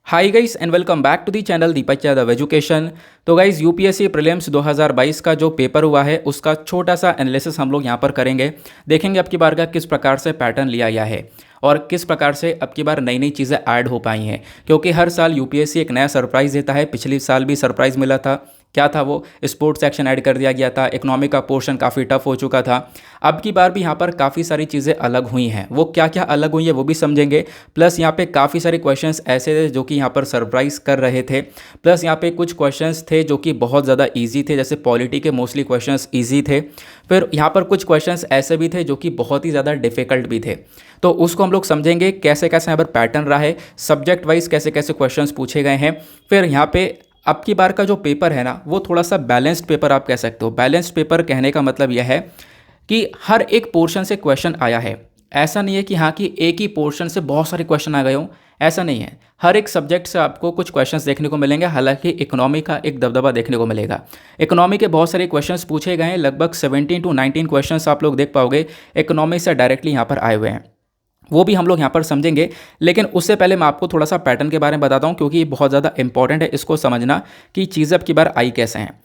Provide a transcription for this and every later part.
Hi guys and welcome back to the channel Deepak Yadav education. तो guys UPSC prelims 2022 का जो paper हुआ है उसका छोटा सा एनालिसिस हम लोग यहाँ पर करेंगे। देखेंगे अब की बार का किस प्रकार से पैटर्न लिया गया है और किस प्रकार से अब की बार नई नई चीज़ें ऐड हो पाई हैं, क्योंकि हर साल यूपीएससी एक नया सरप्राइज़ देता है। पिछले साल भी सरप्राइज़ मिला था। क्या था वो? स्पोर्ट्स सेक्शन ऐड कर दिया गया था। इकोनॉमी का पोर्शन काफ़ी टफ हो चुका था। अब की बार भी यहाँ पर काफ़ी सारी चीज़ें अलग हुई हैं। वो क्या क्या अलग हुई है वो भी समझेंगे। प्लस यहाँ पे काफ़ी सारे क्वेश्चंस ऐसे थे जो कि यहाँ पर सरप्राइज़ कर रहे थे। प्लस यहाँ पे कुछ क्वेश्चंस थे जो कि बहुत ज़्यादा ईजी थे, जैसे पॉलिटी के मोस्टली क्वेश्चंस ईजी थे। फिर यहाँ पर कुछ क्वेश्चंस ऐसे भी थे जो कि बहुत ही ज़्यादा डिफ़िकल्ट भी थे। तो उसको हम लोग समझेंगे कैसे कैसे यहाँ पर पैटर्न रहा है, सब्जेक्ट वाइज कैसे कैसे क्वेश्चंस पूछे गए हैं। फिर यहाँ पे अब की बार का जो पेपर है ना वो थोड़ा सा बैलेंस्ड पेपर आप कह सकते हो। बैलेंस्ड पेपर कहने का मतलब यह है कि हर एक पोर्शन से क्वेश्चन आया है। ऐसा नहीं है कि हाँ कि एक ही पोर्शन से बहुत सारे क्वेश्चन आ गए हों, ऐसा नहीं है। हर एक सब्जेक्ट से आपको कुछ क्वेश्चंस देखने को मिलेंगे। हालांकि इकोनॉमी का एक दबदबा देखने को मिलेगा। इकोनॉमी के बहुत सारे क्वेश्चंस पूछे गए हैं, लगभग 17 to 19 क्वेश्चंस आप लोग देख पाओगे इकोनॉमी से डायरेक्टली यहाँ पर आए हुए हैं। वो भी हम लोग यहाँ पर समझेंगे। लेकिन उससे पहले मैं आपको थोड़ा सा पैटर्न के बारे में बताता हूँ, क्योंकि ये बहुत ज़्यादा इंपॉर्टेंट है इसको समझना कि चीज़ें अब की बार आई कैसे हैं।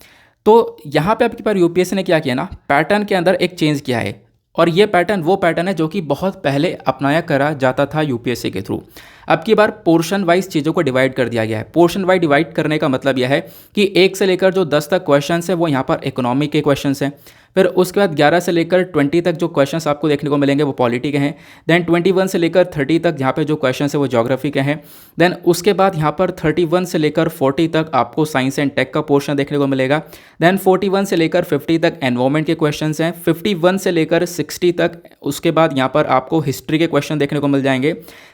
तो यहाँ पे अब की बार यूपीएससी ने क्या किया ना, पैटर्न के अंदर एक चेंज किया है। और ये पैटर्न वो पैटर्न है जो कि बहुत पहले अपनाया करा जाता था यूपीएससी के थ्रू। अब की बार पोर्शन वाइज चीज़ों को डिवाइड कर दिया गया है। पोर्शन वाइज डिवाइड करने का मतलब यह है कि 1 से लेकर जो 10 तक क्वेश्चंस है वो यहाँ पर इकोनॉमी के क्वेश्चंस हैं। फिर उसके बाद 11 से लेकर 20 तक जो क्वेश्चंस आपको देखने को मिलेंगे वो पॉलिटी के हैं। देन 21 से लेकर 30 तक यहाँ पे जो क्वेश्चंस है वो ज्योग्राफी के हैं। देन उसके बाद यहाँ पर 31 से लेकर 40 तक आपको साइंस एंड टेक का पोर्शन देखने को मिलेगा। देन 41 से लेकर 50 तक एनवायरमेंट के क्वेश्चंस हैं। 51 से लेकर 60 तक उसके बाद यहाँ पर आपको हिस्ट्री के क्वेश्चन देखने को मिल जाएंगे।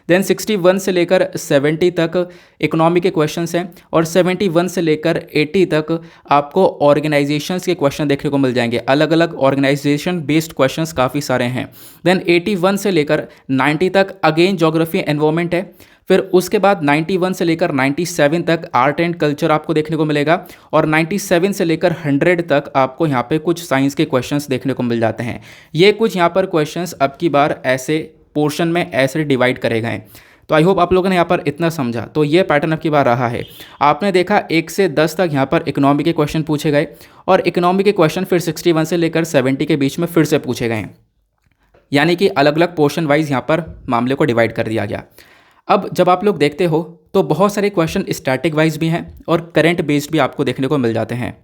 देन 61 से लेकर 70 तक इकोनॉमी के क्वेश्चंस हैं और 71 से लेकर 80 तक आपको ऑर्गेनाइजेशंस के क्वेश्चन देखने को मिल जाएंगे। अलग अलग ऑर्गेनाइजेशन बेस्ड क्वेश्चंस काफ़ी सारे हैं। देन 81 से लेकर 90 तक अगेन ज्योग्राफी एनवायरमेंट है। फिर उसके बाद 91 से लेकर 97 तक आर्ट एंड कल्चर आपको देखने को मिलेगा और 97 से लेकर 100 तक आपको यहाँ पे कुछ साइंस के क्वेश्चंस देखने को मिल जाते हैं। ये कुछ यहाँ पर क्वेश्चंस अब की बार ऐसे पोर्शन में ऐसे डिवाइड करे गए। तो आई होप आप लोगों ने यहाँ पर इतना समझा। तो ये पैटर्न अब की बार रहा है। आपने देखा 1 से 10 तक यहाँ पर इकोनॉमी के क्वेश्चन पूछे गए और इकोनॉमी के क्वेश्चन फिर 61 से लेकर 70 के बीच में फिर से पूछे गए, यानी कि अलग अलग पोर्शन वाइज यहाँ पर मामले को डिवाइड कर दिया गया। अब जब आप लोग देखते हो तो बहुत सारे क्वेश्चन स्टैटिक वाइज भी हैं और करंट बेस्ड भी आपको देखने को मिल जाते हैं।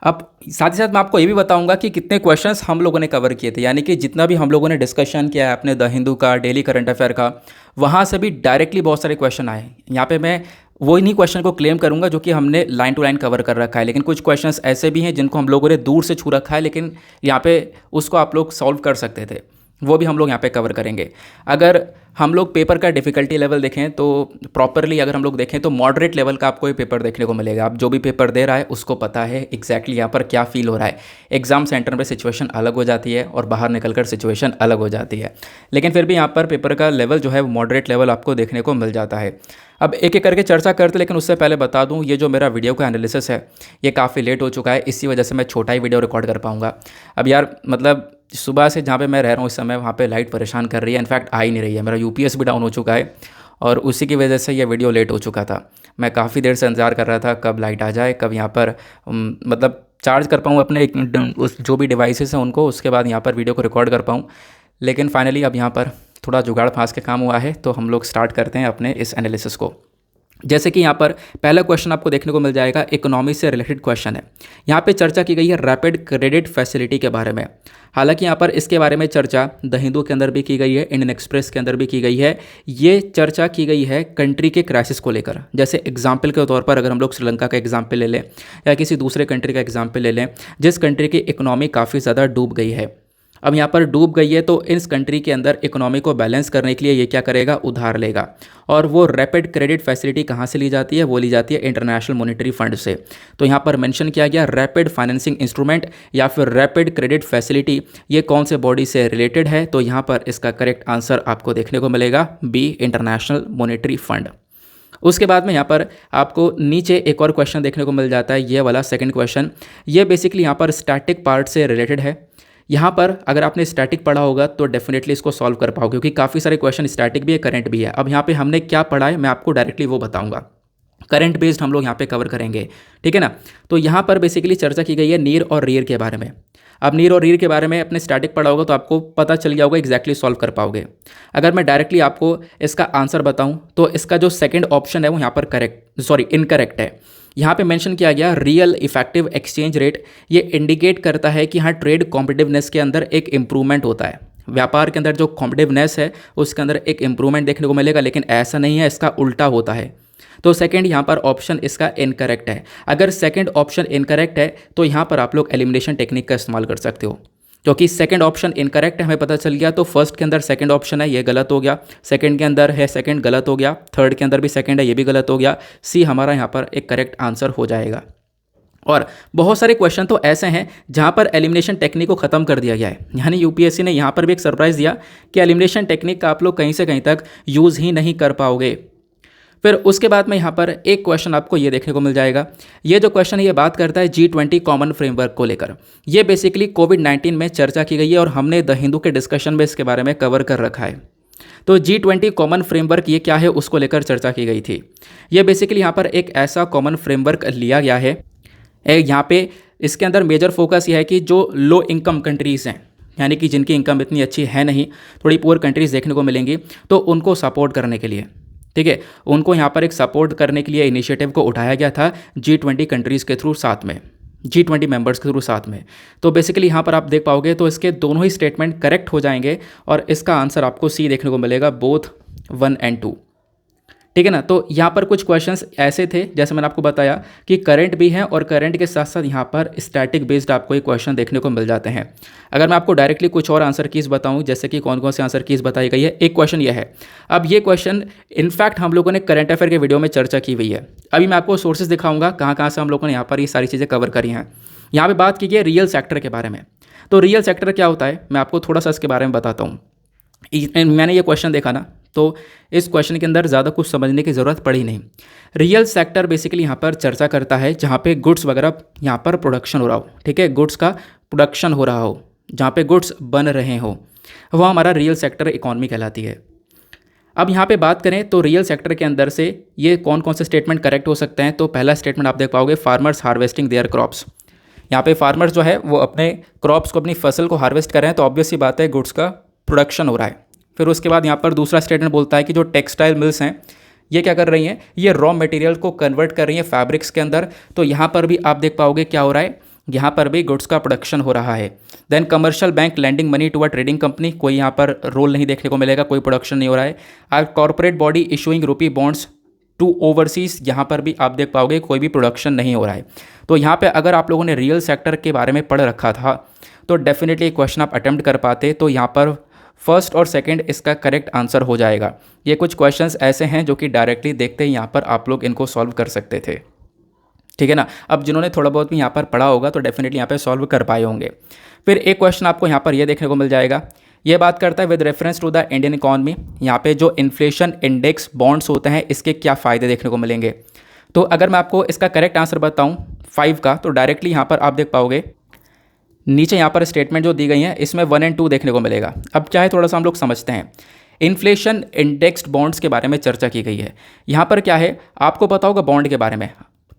अब साथ ही साथ मैं आपको ये भी बताऊंगा कि कितने क्वेश्चंस हम लोगों ने कवर किए थे, यानी कि जितना भी हम लोगों ने डिस्कशन किया है अपने द हिंदू का, डेली करंट अफेयर का, वहाँ से भी डायरेक्टली बहुत सारे क्वेश्चन आए। यहाँ पे मैं वो इन्हीं क्वेश्चन को क्लेम करूंगा जो कि हमने लाइन टू लाइन कवर कर रखा है। लेकिन कुछ क्वेश्चंस ऐसे भी हैं जिनको हम लोगों ने दूर से छू रखा है, लेकिन यहाँ पे उसको आप लोग सॉल्व कर सकते थे, वो भी हम लोग यहाँ पे कवर करेंगे। अगर हम लोग पेपर का डिफ़िकल्टी लेवल देखें तो प्रॉपरली अगर हम लोग देखें तो मॉडरेट लेवल का आपको ये पेपर देखने को मिलेगा। आप जो भी पेपर दे रहा है उसको पता है एग्जैक्टली यहाँ पर क्या फील हो रहा है। एग्ज़ाम सेंटर में सिचुएशन अलग हो जाती है और बाहर निकलकर सिचुएशन अलग हो जाती है, लेकिन फिर भी यहाँ पर पेपर का लेवल जो है वो मॉडरेट लेवल आपको देखने को मिल जाता है। अब एक एक करके चर्चा करते, लेकिन उससे पहले बता दूँ ये जो मेरा वीडियो का एनालिसिस है ये काफ़ी लेट हो चुका है, इसी वजह से मैं छोटा ही वीडियो रिकॉर्ड कर पाऊँगा। अब यार मतलब सुबह से जहाँ पे मैं रह रहा हूँ इस समय वहाँ पे लाइट परेशान कर रही है, इनफैक्ट आ ही नहीं रही है। मेरा यूपीएस भी डाउन हो चुका है और उसी की वजह से ये वीडियो लेट हो चुका था। मैं काफ़ी देर से इंतज़ार कर रहा था कब लाइट आ जाए, कब यहाँ पर मतलब चार्ज कर पाऊँ अपने उस जो भी डिवाइसेस हैं उनको, उसके बाद यहाँ पर वीडियो को रिकॉर्ड कर पाऊँ। लेकिन फाइनली अब यहाँ पर थोड़ा जुगाड़ फांस के काम हुआ है, तो हम लोग स्टार्ट करते हैं अपने इस एनालिसिस को। जैसे कि यहाँ पर पहला क्वेश्चन आपको देखने को मिल जाएगा, इकोनॉमी से रिलेटेड क्वेश्चन है। यहाँ पे चर्चा की गई है रैपिड क्रेडिट फैसिलिटी के बारे में। हालांकि यहाँ पर इसके बारे में चर्चा द हिंदू के अंदर भी की गई है, इंडियन एक्सप्रेस के अंदर भी की गई है। ये चर्चा की गई है कंट्री के क्राइसिस को लेकर। जैसे एग्जाम्पल के तौर पर अगर हम लोग श्रीलंका का एग्जाम्पल ले लें या किसी दूसरे कंट्री का एग्जाम्पल ले लें जिस कंट्री की इकोनॉमी काफ़ी ज़्यादा डूब गई है। अब यहाँ पर डूब गई है तो इस कंट्री के अंदर इकोनॉमी को बैलेंस करने के लिए ये क्या करेगा, उधार लेगा। और वो रैपिड क्रेडिट फैसिलिटी कहाँ से ली जाती है, वो ली जाती है इंटरनेशनल मॉनेटरी फंड से। तो यहाँ पर मेंशन किया गया रैपिड फाइनेंसिंग इंस्ट्रूमेंट या फिर रैपिड क्रेडिट फैसिलिटी, ये कौन से बॉडी से रिलेटेड है। तो यहाँ पर इसका करेक्ट आंसर आपको देखने को मिलेगा बी, इंटरनेशनल मॉनेटरी फंड। उसके बाद में यहाँ पर आपको नीचे एक और क्वेश्चन देखने को मिल जाता है, ये वाला सेकंड क्वेश्चन। ये बेसिकली यहाँ पर स्टैटिक पार्ट से रिलेटेड है। यहाँ पर अगर आपने स्टैटिक पढ़ा होगा तो डेफिनेटली इसको सॉल्व कर पाओगे, क्योंकि काफ़ी सारे क्वेश्चन स्टैटिक भी है, करंट भी है। अब यहाँ पे हमने क्या पढ़ा है मैं आपको डायरेक्टली वो बताऊँगा। करंट बेस्ड हम लोग यहाँ पे कवर करेंगे, ठीक है ना। तो यहाँ पर बेसिकली चर्चा की गई है नीर और रियर के बारे में। अब नीर और रीर के बारे में अपने स्टैटिक पढ़ा होगा तो आपको पता चल गया होगा, एग्जैक्टली सॉल्व कर पाओगे। अगर मैं डायरेक्टली आपको इसका आंसर बताऊं तो इसका जो सेकंड ऑप्शन है वो यहाँ पर इनकरेक्ट है। यहाँ पे मेंशन किया गया रियल इफेक्टिव एक्सचेंज रेट, ये इंडिकेट करता है कि हाँ ट्रेड कॉम्पिटिटिवनेस के अंदर एक इंप्रूवमेंट होता है, व्यापार के अंदर जो कॉम्पिटिटिवनेस है उसके अंदर एक इंप्रूवमेंट देखने को मिलेगा, लेकिन ऐसा नहीं है, इसका उल्टा होता है। तो सेकंड यहाँ पर ऑप्शन इसका इनकरेक्ट है। अगर सेकंड ऑप्शन इनकरेक्ट है तो यहाँ पर आप लोग एलिमिनेशन टेक्निक का इस्तेमाल कर सकते हो, क्योंकि सेकंड ऑप्शन इनकरेक्ट है हमें पता चल गया, तो फर्स्ट के अंदर सेकंड ऑप्शन है ये गलत हो गया, सेकंड के अंदर है सेकंड गलत हो गया, थर्ड के अंदर भी सेकंड है ये भी गलत हो गया, सी हमारा यहाँ पर एक करेक्ट आंसर हो जाएगा। और बहुत सारे क्वेश्चन तो ऐसे हैं जहाँ पर एलिमिनेशन टेक्निक को ख़त्म कर दिया गया है, यानी यूपीएससी ने यहाँ पर भी एक सरप्राइज़ दिया कि एलिमिनेशन टेक्निक का आप लोग कहीं से कहीं तक यूज़ ही नहीं कर पाओगे। फिर उसके बाद में यहाँ पर एक क्वेश्चन आपको ये देखने को मिल जाएगा। ये जो क्वेश्चन है ये बात करता है G20 कॉमन फ्रेमवर्क को लेकर। ये बेसिकली कोविड-19 में चर्चा की गई है और हमने द हिंदू के डिस्कशन में इसके बारे में कवर कर रखा है। तो G20 कॉमन फ्रेमवर्क ये क्या है उसको लेकर चर्चा की गई थी। ये बेसिकली यहाँ पर एक ऐसा कॉमन फ्रेमवर्क लिया गया है, यहाँ पे इसके अंदर मेजर फोकस ये है कि जो लो इनकम कंट्रीज़ हैं, यानी कि जिनकी इनकम इतनी अच्छी है नहीं, थोड़ी पुअर कंट्रीज़ देखने को मिलेंगी, तो उनको सपोर्ट करने के लिए, ठीक है, उनको यहाँ पर एक सपोर्ट करने के लिए इनिशिएटिव को उठाया गया था G20 कंट्रीज़ के थ्रू, साथ में G20 मेंबर्स के थ्रू साथ में। तो बेसिकली यहाँ पर आप देख पाओगे तो इसके दोनों ही स्टेटमेंट करेक्ट हो जाएंगे और इसका आंसर आपको सी देखने को मिलेगा, बोथ 1 और 2, ठीक है ना। तो यहाँ पर कुछ क्वेश्चंस ऐसे थे जैसे मैंने आपको बताया कि करंट भी है और करंट के साथ साथ यहाँ पर स्टैटिक बेस्ड आपको ये क्वेश्चन देखने को मिल जाते हैं। अगर मैं आपको डायरेक्टली कुछ और आंसर कीज़ बताऊँ, जैसे कि कौन कौन से आंसर कीज़ बताई गई है, एक क्वेश्चन ये है। अब ये क्वेश्चन इनफैक्ट हम लोगों ने करंट अफेयर के वीडियो में चर्चा की हुई है। अभी मैं आपको सोर्सेज दिखाऊंगा कहाँ कहाँ से हम लोगों ने यहाँ पर ये सारी चीज़ें कवर करी हैं। यहाँ पर बात की गई रियल सेक्टर के बारे में। तो रियल सेक्टर क्या होता है मैं आपको थोड़ा सा इसके बारे में बताता हूँ। मैंने ये क्वेश्चन देखा ना, तो इस क्वेश्चन के अंदर ज़्यादा कुछ समझने की ज़रूरत पड़ी नहीं। रियल सेक्टर बेसिकली यहाँ पर चर्चा करता है जहाँ पे गुड्स वगैरह यहाँ पर प्रोडक्शन हो रहा हो, ठीक है, गुड्स का प्रोडक्शन हो रहा हो, जहाँ पे गुड्स बन रहे हो, वह हमारा रियल सेक्टर इकॉनमी कहलाती है। अब यहाँ पे बात करें तो रियल सेक्टर के अंदर से ये कौन कौन से स्टेटमेंट करेक्ट हो सकते हैं। तो पहला स्टेटमेंट आप देख पाओगे, फार्मर्स हार्वेस्टिंग देयर क्रॉप्स। यहाँ पे फार्मर्स जो है वो अपने क्रॉप्स को, अपनी फसल को हार्वेस्ट कर रहे हैं, तो ऑब्वियस सी बात है गुड्स का प्रोडक्शन हो रहा है। फिर उसके बाद यहाँ पर दूसरा स्टेटमेंट बोलता है कि जो टेक्सटाइल मिल्स हैं ये क्या कर रही हैं, ये रॉ मटेरियल को कन्वर्ट कर रही हैं फैब्रिक्स के अंदर। तो यहाँ पर भी आप देख पाओगे क्या हो रहा है, यहाँ पर भी गुड्स का प्रोडक्शन हो रहा है। Then commercial bank lending money to a trading company, कोई यहाँ पर रोल नहीं देखने को मिलेगा, कोई प्रोडक्शन नहीं हो रहा है। Are corporate body issuing rupee bonds to overseas, यहाँ पर भी आप देख पाओगे कोई भी प्रोडक्शन नहीं हो रहा है। तो यहाँ पे अगर आप लोगों ने रियल सेक्टर के बारे में पढ़ रखा था तो डेफिनेटली क्वेश्चन आप अटेम्प्ट कर पाते, तो यहाँ पर फर्स्ट और सेकंड इसका करेक्ट आंसर हो जाएगा। ये कुछ क्वेश्चंस ऐसे हैं जो कि डायरेक्टली देखते ही यहाँ पर आप लोग इनको सॉल्व कर सकते थे, ठीक है ना। अब जिन्होंने थोड़ा बहुत भी यहाँ पर पढ़ा होगा तो डेफिनेटली यहाँ पे सॉल्व कर पाए होंगे। फिर एक क्वेश्चन आपको यहाँ पर ये देखने को मिल जाएगा, ये बात करता है with reference to the Indian economy, यहाँ पे जो इन्फ्लेशन इंडेक्स बॉन्ड्स होते हैं इसके क्या फ़ायदे देखने को मिलेंगे। तो अगर मैं आपको इसका करेक्ट आंसर बताऊँ 5 का, तो डायरेक्टली यहाँ पर आप देख पाओगे नीचे यहाँ पर स्टेटमेंट जो दी गई हैं इसमें 1 और 2 देखने को मिलेगा। अब चाहे थोड़ा सा हम लोग समझते हैं, इन्फ्लेशन इंडेक्स्ड बॉन्ड्स के बारे में चर्चा की गई है। यहाँ पर क्या है, आपको पता होगा बॉन्ड के बारे में,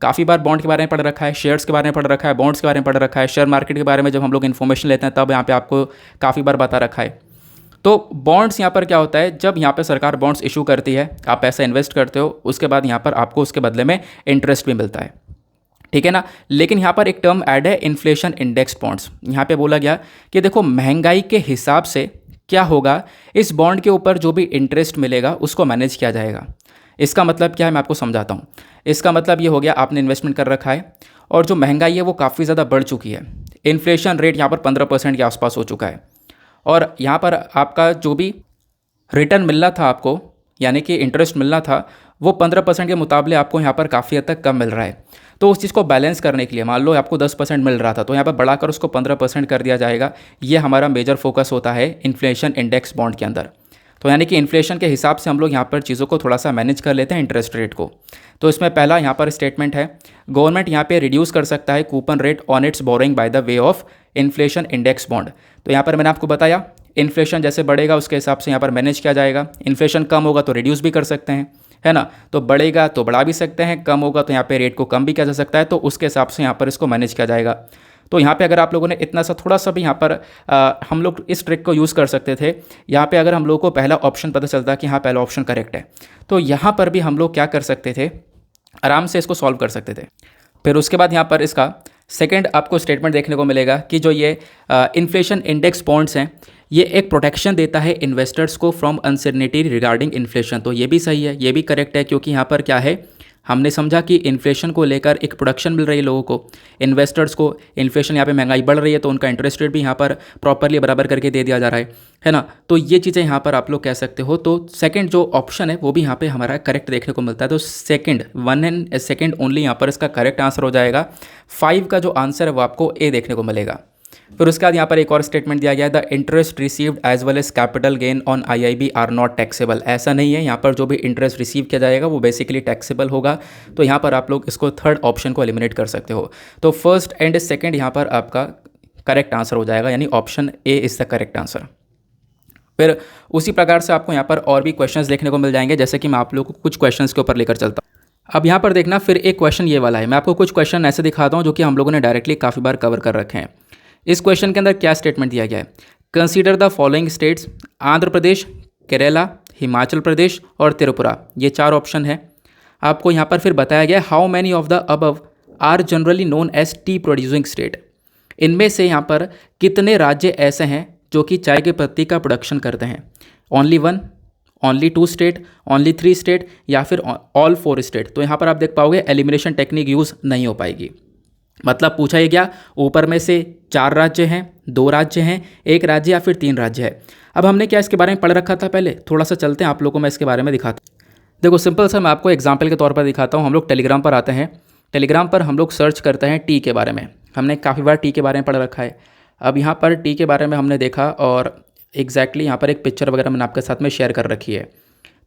काफ़ी बार बॉन्ड के बारे में पढ़ रखा है, शेयर्स के बारे में पढ़ रखा है, बॉन्ड्स के बारे में पढ़ रखा है, शेयर मार्केट के बारे में जब हम लोग इन्फॉर्मेशन लेते हैं तब यहाँ पे आपको काफ़ी बार बता रखा है। तो बॉन्ड्स यहाँ पर क्या होता है, जब यहाँ पे सरकार बॉन्ड्स इशू करती है, आप पैसा इन्वेस्ट करते हो, उसके बाद यहाँ पर आपको उसके बदले में इंटरेस्ट भी मिलता है, ठीक है ना। लेकिन यहाँ पर एक टर्म ऐड है, इन्फ्लेशन इंडेक्स बॉन्ड्स। यहाँ पे बोला गया कि देखो महंगाई के हिसाब से क्या होगा, इस बॉन्ड के ऊपर जो भी इंटरेस्ट मिलेगा उसको मैनेज किया जाएगा। इसका मतलब क्या है मैं आपको समझाता हूँ। इसका मतलब ये हो गया, आपने इन्वेस्टमेंट कर रखा है और जो महंगाई है वो काफ़ी ज़्यादा बढ़ चुकी है, इन्फ्लेशन रेट यहाँ पर 15% के आसपास हो चुका है, और यहाँ पर आपका जो भी रिटर्न मिलना था आपको, यानी कि इंटरेस्ट मिलना था, वो 15% के मुकाबले आपको यहाँ पर काफ़ी हद तक कम मिल रहा है। तो उस चीज़ को बैलेंस करने के लिए, मान लो आपको 10% मिल रहा था तो यहाँ पर बढ़ाकर उसको 15% कर दिया जाएगा। ये हमारा मेजर फोकस होता है इन्फ्लेशन इंडेक्स बॉन्ड के अंदर। तो यानी कि इन्फ्लेशन के हिसाब से हम लोग यहाँ पर चीज़ों को थोड़ा सा मैनेज कर लेते हैं, इंटरेस्ट रेट को। तो इसमें पहला यहाँ पर स्टेटमेंट है, गवर्नमेंट यहाँ पे रिड्यूस कर सकता है coupon rate on it's borrowing by the way of inflation index bond. तो यहाँ पर मैंने आपको बताया इन्फ्लेशन जैसे बढ़ेगा उसके हिसाब से यहाँ पर मैनेज किया जाएगा, इन्फ्लेशन कम होगा तो रिड्यूस भी कर सकते हैं। है ना। तो बढ़ेगा तो बढ़ा भी सकते हैं, कम होगा तो यहाँ पे रेट को कम भी किया जा सकता है, तो उसके हिसाब से यहाँ पर इसको मैनेज किया जाएगा। तो यहाँ पे अगर आप लोगों ने इतना सा थोड़ा सा भी यहाँ पर हम लोग इस ट्रिक को यूज़ कर सकते थे। यहाँ पे अगर हम लोग को पहला ऑप्शन पता चलता कि हाँ पहला ऑप्शन करेक्ट है, तो यहाँ पर भी हम लोग क्या कर सकते थे, आराम से इसको सॉल्व कर सकते थे। फिर उसके बाद यहाँ पर इसका सेकंड आपको स्टेटमेंट देखने को मिलेगा कि जो ये इन्फ्लेशन इंडेक्स बॉन्ड्स हैं, ये एक प्रोटेक्शन देता है इन्वेस्टर्स को फ्रॉम अनसर्टेनिटी रिगार्डिंग इन्फ्लेशन। तो ये भी सही है, ये भी करेक्ट है, क्योंकि यहाँ पर क्या है, हमने समझा कि इन्फ्लेशन को लेकर एक प्रोटेक्शन मिल रही है लोगों को, इन्वेस्टर्स को। इन्फ्लेशन यहाँ पे महंगाई बढ़ रही है तो उनका इंटरेस्ट रेट भी यहाँ पर प्रॉपरली बराबर करके दे दिया जा रहा है ना। तो ये चीज़ें यहाँ पर आप लोग कह सकते हो। तो सेकंड जो ऑप्शन है वो भी यहाँ पे हमारा करेक्ट देखने को मिलता है। तो second, one and second only यहाँ पर इसका करेक्ट आंसर हो जाएगा। 5 का जो आंसर है वो आपको ए देखने को मिलेगा। फिर उसके बाद यहाँ पर एक और स्टेटमेंट दिया गया है, the interest received as well as capital gain on IIB are not taxable. ऐसा नहीं है, यहाँ पर जो भी इंटरेस्ट रिसीव किया जाएगा वो बेसिकली टैक्सेबल होगा। तो यहाँ पर आप लोग इसको थर्ड ऑप्शन को एलिमिनेट कर सकते हो। तो फर्स्ट एंड सेकंड यहाँ पर आपका करेक्ट आंसर हो जाएगा, यानी option A is the correct answer. फिर उसी प्रकार से आपको यहाँ पर और भी क्वेश्चंस देखने को मिल जाएंगे, जैसे कि मैं आप लोग को कुछ क्वेश्चंस के ऊपर लेकर चलता हूँ। अब यहाँ पर देखना, फिर एक क्वेश्चन ये वाला है, मैं आपको कुछ क्वेश्चन ऐसे दिखाता हूँ जो कि हम लोगों ने डायरेक्टली काफ़ी बार कवर कर रखे हैं। इस क्वेश्चन के अंदर क्या स्टेटमेंट दिया गया है, consider the following states, Andhra Pradesh, Kerala, Himachal Pradesh और त्रिपुरा, ये 4 ऑप्शन है। आपको यहाँ पर फिर बताया गया how many of the above are generally known as tea producing state. इनमें से यहाँ पर कितने राज्य ऐसे हैं जो कि चाय के पत्ती का प्रोडक्शन करते हैं। Only 1, only 2 state, only 3 state या फिर ऑल 4 स्टेट। तो यहाँ पर आप देख पाओगे एलिमिनेशन टेक्निक यूज़ नहीं हो पाएगी। मतलब पूछा ये गया, ऊपर में से 4 राज्य हैं, 2 राज्य हैं, 1 राज्य या फिर 3 राज्य है। अब हमने क्या इसके बारे में पढ़ रखा था पहले, थोड़ा सा चलते हैं आप लोगों को मैं इसके बारे में दिखाता हूँ। देखो सिंपल सा मैं आपको एग्जांपल के तौर पर दिखाता हूँ। हम लोग टेलीग्राम पर आते हैं, टेलीग्राम पर हम लोग सर्च करते हैं टी के बारे में। हमने काफ़ी बार टी के बारे में पढ़ रखा है। अब यहाँ पर टी के बारे में हमने देखा और एग्जैक्टली यहाँ पर एक पिक्चर वगैरह मैंने आपके साथ में शेयर कर रखी है।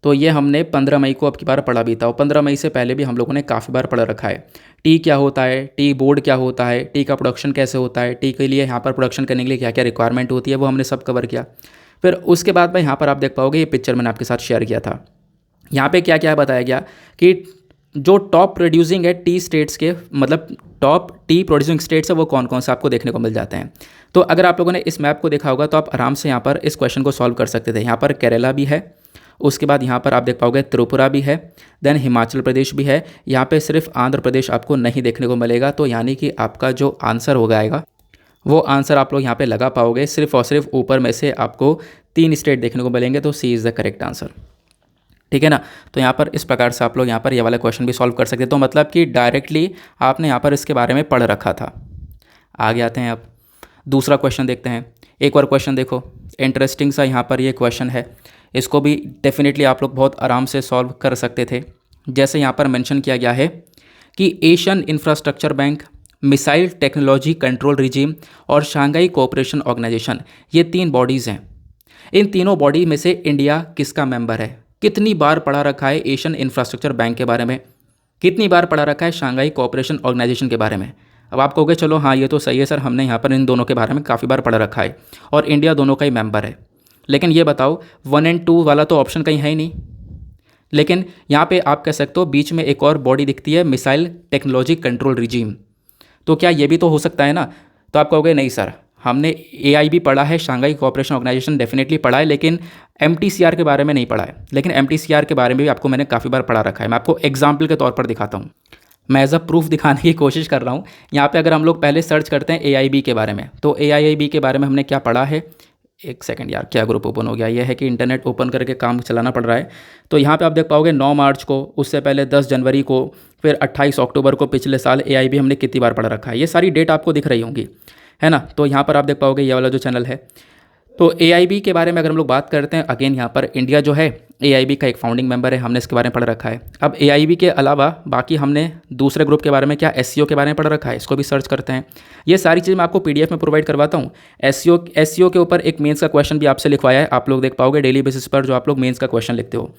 तो ये हमने 15 मई को अब की बार पढ़ा भी था, और 15 मई से पहले भी हम लोगों ने काफ़ी बार पढ़ रखा है। टी क्या होता है, टी बोर्ड क्या होता है, टी का प्रोडक्शन कैसे होता है, टी के लिए यहाँ पर प्रोडक्शन करने के लिए क्या क्या रिक्वायरमेंट होती है, वो हमने सब कवर किया। फिर उसके बाद में यहाँ पर आप देख पाओगे, ये पिक्चर मैंने आपके साथ शेयर किया था। यहाँ पे क्या क्या बताया गया कि जो टॉप प्रोड्यूसिंग है टी स्टेट्स के, मतलब टॉप टी प्रोड्यूसिंग स्टेट्स है वो कौन कौन से आपको देखने को मिल जाते हैं। तो अगर आप लोगों ने इस मैप को देखा होगा तो आप आराम से यहाँ पर इस क्वेश्चन को सॉल्व कर सकते थे। यहाँ पर केरला भी है, उसके बाद यहाँ पर आप देख पाओगे त्रिपुरा भी है, देन हिमाचल प्रदेश भी है। यहाँ पे सिर्फ आंध्र प्रदेश आपको नहीं देखने को मिलेगा। तो यानी कि आपका जो आंसर हो जाएगा वो आंसर आप लोग यहाँ पे लगा पाओगे। सिर्फ और सिर्फ ऊपर में से आपको 3 स्टेट देखने को मिलेंगे, तो सी इज़ द करेक्ट आंसर। ठीक है ना। तो यहाँ पर इस प्रकार से आप लोग यहाँ पर ये वाला क्वेश्चन भी सॉल्व कर सकते हैं। तो मतलब कि डायरेक्टली आपने यहाँ पर इसके बारे में पढ़ रखा था। आगे आते हैं, अब दूसरा क्वेश्चन देखते हैं। एक और क्वेश्चन देखो, इंटरेस्टिंग सा यहाँ पर ये क्वेश्चन है। इसको भी डेफिनेटली आप लोग बहुत आराम से सॉल्व कर सकते थे। जैसे यहाँ पर मेंशन किया गया है कि Asian infrastructure bank, missile technology control regime और शंघाई कोऑपरेशन ऑर्गेनाइजेशन, ये 3 बॉडीज़ हैं। इन तीनों बॉडी में से इंडिया किसका मेंबर है। कितनी बार पढ़ा रखा है एशियन इंफ्रास्ट्रक्चर बैंक के बारे में, कितनी बार पढ़ा रखा है शंघाई कोऑपरेशन ऑर्गेनाइजेशन के बारे में। अब आप कहोगे चलो हाँ ये तो सही है सर, हमने यहाँ पर इन दोनों के बारे में काफ़ी बार पढ़ रखा है और इंडिया दोनों का ही मेंबर है। लेकिन ये बताओ 1 और 2 वाला तो ऑप्शन कहीं है ही नहीं। लेकिन यहाँ पे आप कह सकते हो बीच में एक और बॉडी दिखती है, मिसाइल टेक्नोलॉजी कंट्रोल रिजीम। तो क्या ये भी तो हो सकता है ना। तो आप कहोगे नहीं सर, हमने AIB पढ़ा है, शंघाई कोऑपरेशन ऑर्गेनाइजेशन डेफिनेटली पढ़ा है, लेकिन MTCR के बारे में नहीं पढ़ा है। लेकिन MTCR के बारे में भी आपको मैंने काफ़ी बार पढ़ा रखा है। मैं आपको एग्जाम्पल के तौर पर दिखाता हूँ, मैं एज अ प्रूफ दिखाने की कोशिश कर रहा हूँ। यहाँ पे अगर हम लोग पहले सर्च करते हैं AIB के बारे में, तो AIIB के बारे में हमने क्या पढ़ा है। एक सेकंड यार, क्या ग्रुप ओपन हो गया। यह है कि इंटरनेट ओपन करके काम चलाना पड़ रहा है। तो यहाँ पे आप देख पाओगे 9 मार्च को, उससे पहले 10 जनवरी को, फिर 28 अक्टूबर को पिछले साल AIB हमने कितनी बार पढ़ रखा है। ये सारी डेट आपको दिख रही होंगी, है ना। तो यहाँ पर आप देख पाओगे ये वाला जो चैनल है। तो AIB के बारे में अगर हम लोग बात करते हैं, अगेन यहाँ पर इंडिया जो है AIB का एक फाउंडिंग मेंबर है, हमने इसके बारे में पढ़ रखा है। अब AIB के अलावा बाकी हमने दूसरे ग्रुप के बारे में क्या SCO के बारे में पढ़ रखा है, इसको भी सर्च करते हैं। ये सारी चीज़ मैं आपको PDF में प्रोवाइड करवाता हूँ। SCO के ऊपर एक मेंस का क्वेश्चन भी आपसे लिखवाया है, आप लोग देख पाओगे डेली बेसिस पर जो आप लोग मेंस का क्वेश्चन लिखते हो।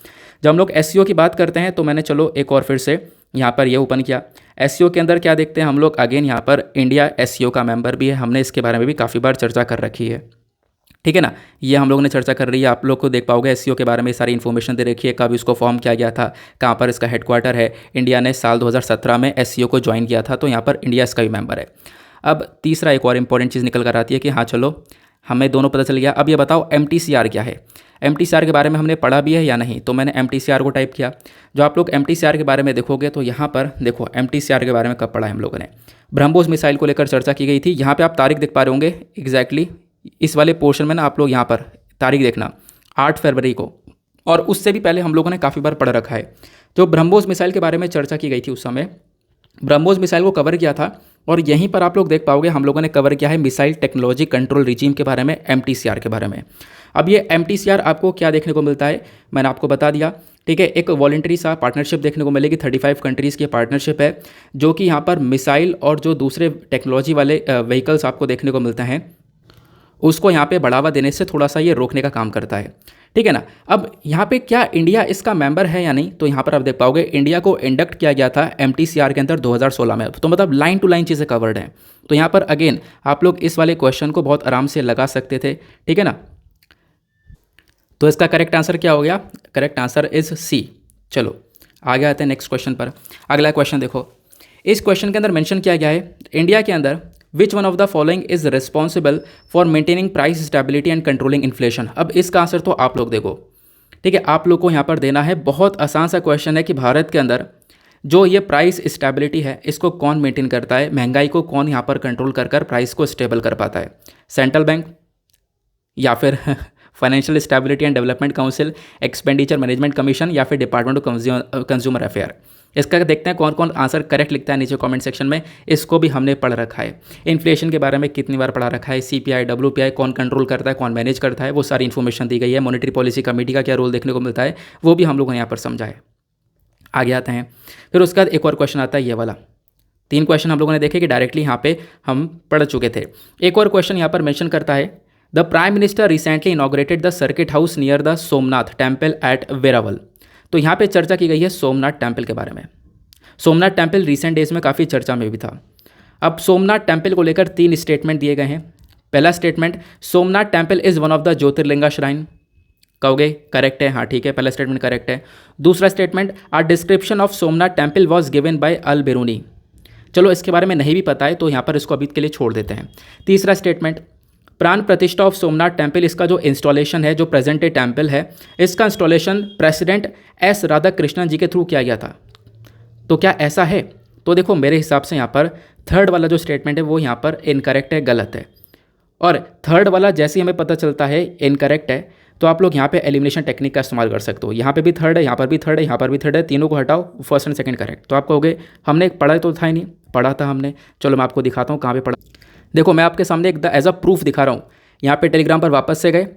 जब हम लोग SCO की बात करते हैं तो मैंने चलो एक और फिर से यहाँ पर ये ओपन किया। SCO के अंदर क्या देखते हैं हम लोग, अगेन यहाँ पर इंडिया SCO का मेंबर भी है, हमने इसके बारे में भी काफ़ी बार चर्चा कर रखी है। ठीक है ना। ये हम लोगों ने चर्चा कर रही है, आप लोग को देख पाओगे एससीओ के बारे में सारी इन्फॉर्मेशन दे रखी है, कब इसको फॉर्म किया गया था, कहाँ पर इसका हेडक्वार्टर है। इंडिया ने साल 2017 में एससीओ को ज्वाइन किया था, तो यहाँ पर इंडिया इसका भी मेंबर है। अब तीसरा एक और इंपॉर्टेंट चीज़ निकल कर आती है कि हाँ चलो हमें दोनों पता चल गया। अब ये बताओ MTCR क्या है। MTCR के बारे में हमने पढ़ा भी है या नहीं, तो मैंने MTCR को टाइप किया। जो आप लोग MTCR के बारे में देखोगे तो यहाँ पर देखो MTCR के बारे में कब पढ़ा है हम लोगों ने, ब्रह्मोस मिसाइल को लेकर चर्चा की गई थी। यहाँ पे आप तारीख देख पा रहे होंगे एग्जैक्टली इस वाले पोर्शन में ना, आप लोग यहाँ पर तारीख देखना 8 फरवरी को, और उससे भी पहले हम लोगों ने काफ़ी बार पढ़ रखा है। जो ब्रह्मोस मिसाइल के बारे में चर्चा की गई थी उस समय ब्रह्मोस मिसाइल को कवर किया था, और यहीं पर आप लोग देख पाओगे हम लोगों ने कवर किया है मिसाइल टेक्नोलॉजी कंट्रोल रिजीम के बारे में, MTCR के बारे में। अब ये MTCR आपको क्या देखने को मिलता है, मैंने आपको बता दिया। ठीक है, एक वॉलंटरी सा पार्टनरशिप देखने को मिलेगी, 35 कंट्रीज़ की पार्टनरशिप है, जो कि यहाँ पर मिसाइल और जो दूसरे टेक्नोलॉजी वाले व्हीकल्स आपको देखने को मिलते हैं उसको यहाँ पे बढ़ावा देने से थोड़ा सा ये रोकने का काम करता है। ठीक है ना। अब यहाँ पे क्या इंडिया इसका मेंबर है या नहीं, तो यहाँ पर आप देख पाओगे इंडिया को इंडक्ट किया गया था MTCR के अंदर 2016 में, तो मतलब लाइन टू लाइन चीज़ें कवर्ड हैं। तो यहाँ पर अगेन आप लोग इस वाले क्वेश्चन को बहुत आराम से लगा सकते थे। ठीक है ना। तो इसका करेक्ट आंसर क्या हो गया, करेक्ट आंसर इज C। चलो आगे आते हैं नेक्स्ट क्वेश्चन पर। अगला क्वेश्चन देखो, इस क्वेश्चन के अंदर मेंशन किया गया है इंडिया के अंदर विच one of the following is responsible for maintaining price stability and controlling inflation. अब इसका आंसर तो आप लोग देखो, ठीक है, आप लोग को यहाँ पर देना है। बहुत आसान सा क्वेश्चन है कि भारत के अंदर जो ये प्राइस स्टेबिलिटी है इसको कौन मेंटेन करता है, महंगाई को कौन यहाँ पर कंट्रोल कर कर प्राइस को स्टेबल कर पाता है, सेंट्रल बैंक या फिर financial stability and development council, expenditure management commission, या फिर डिपार्टमेंट ऑफ कंज्यूमर अफेयर। इसका देखते हैं कौन कौन आंसर करेक्ट लिखता है नीचे कमेंट सेक्शन में। इसको भी हमने पढ़ रखा है, इन्फ्लेशन के बारे में कितनी बार पढ़ा रखा है, CPI WPI कौन कंट्रोल करता है, कौन मैनेज करता है, वो सारी इन्फॉर्मेशन दी गई है। मॉनेटरी पॉलिसी कमेटी का क्या रोल देखने को मिलता है, वो भी हम लोगों ने यहाँ पर समझा है। आगे आते हैं, फिर उसके बाद एक और क्वेश्चन आता है ये वाला। 3 क्वेश्चन हम लोगों ने देखे कि डायरेक्टली यहाँ पे हम पढ़ चुके थे। एक और क्वेश्चन यहाँ पर मेंशन करता है the prime minister recently inaugurated the circuit house near the Somnath temple at Veraval. तो यहाँ पे चर्चा की गई है सोमनाथ टेम्पल के बारे में। सोमनाथ टेम्पल रिसेंट डेज में काफ़ी चर्चा में भी था। अब सोमनाथ टेम्पल को लेकर 3 स्टेटमेंट दिए गए हैं। पहला statement, Somnath temple is one of the jyotirlinga shrine. कहोगे करेक्ट है, हाँ ठीक है, पहला स्टेटमेंट करेक्ट है। दूसरा statement, a description of Somnath temple was given by Al Beruni. चलो इसके बारे में नहीं भी पता है तो यहाँ पर इसको अभी के लिए छोड़ देते हैं। तीसरा स्टेटमेंट, प्राण प्रतिष्ठा ऑफ सोमनाथ टेम्पल, इसका जो इंस्टॉलेशन है, जो प्रेजेंट डे टेम्पल है, इसका इंस्टॉलेशन प्रेसिडेंट S राधाकृष्णन जी के थ्रू किया गया था। तो क्या ऐसा है? तो देखो मेरे हिसाब से यहाँ पर थर्ड वाला जो स्टेटमेंट है वो यहाँ पर इनकरेक्ट है, गलत है। और थर्ड वाला जैसे ही हमें पता चलता है इनकरेक्ट है तो आप लोग यहाँ पे एलिमिनेशन टेक्निक का इस्तेमाल कर सकते हो। यहाँ पे भी थर्ड है, यहाँ पर भी थर्ड है, यहाँ पर भी थर्ड है, तीनों को हटाओ, फर्स्ट एंड सेकंड करेक्ट। तो आप कहोगे हमने पढ़ा तो था ही नहीं, पढ़ा था हमने। चलो मैं आपको दिखाता हूँ कहाँ पे पढ़ा। देखो मैं आपके सामने एक एज अ प्रूफ दिखा रहा हूँ। यहाँ पे टेलीग्राम पर वापस से गए,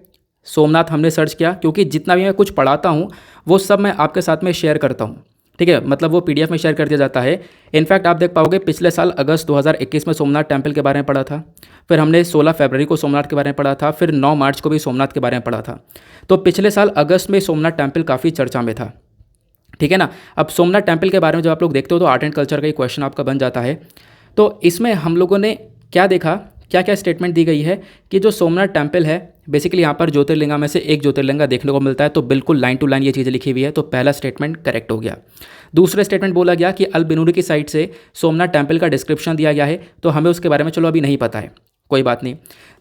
सोमनाथ हमने सर्च किया, क्योंकि जितना भी मैं कुछ पढ़ाता हूँ वो सब मैं आपके साथ में शेयर करता हूँ। ठीक है, मतलब वो PDF में शेयर कर दिया जाता है। इनफैक्ट आप देख पाओगे पिछले साल अगस्त 2021 में सोमनाथ टेम्पल के बारे में पढ़ा था, फिर हमने 16 फरवरी को सोमनाथ के बारे में पढ़ा था, फिर 9 मार्च को भी सोमनाथ के बारे में पढ़ा था। तो पिछले साल अगस्त में सोमनाथ टेम्पल काफ़ी चर्चा में था। ठीक है ना। अब सोमनाथ टेम्पल के बारे में जब आप लोग देखते हो तो आर्ट एंड कल्चर का ही क्वेश्चन आपका बन जाता है। तो इसमें हम लोगों ने क्या देखा, क्या क्या स्टेटमेंट दी गई है कि जो सोमनाथ टेम्पल है बेसिकली यहाँ पर ज्योतिर्लिंगा में से एक ज्योतिर्लिंगा देखने को मिलता है। तो बिल्कुल लाइन टू लाइन ये चीज़ें लिखी हुई है, तो पहला स्टेटमेंट करेक्ट हो गया। दूसरे स्टेटमेंट बोला गया कि अल बेनूरी की साइड से सोमनाथ टेम्पल का डिस्क्रिप्शन दिया गया है, तो हमें उसके बारे में चलो अभी नहीं पता है, कोई बात नहीं।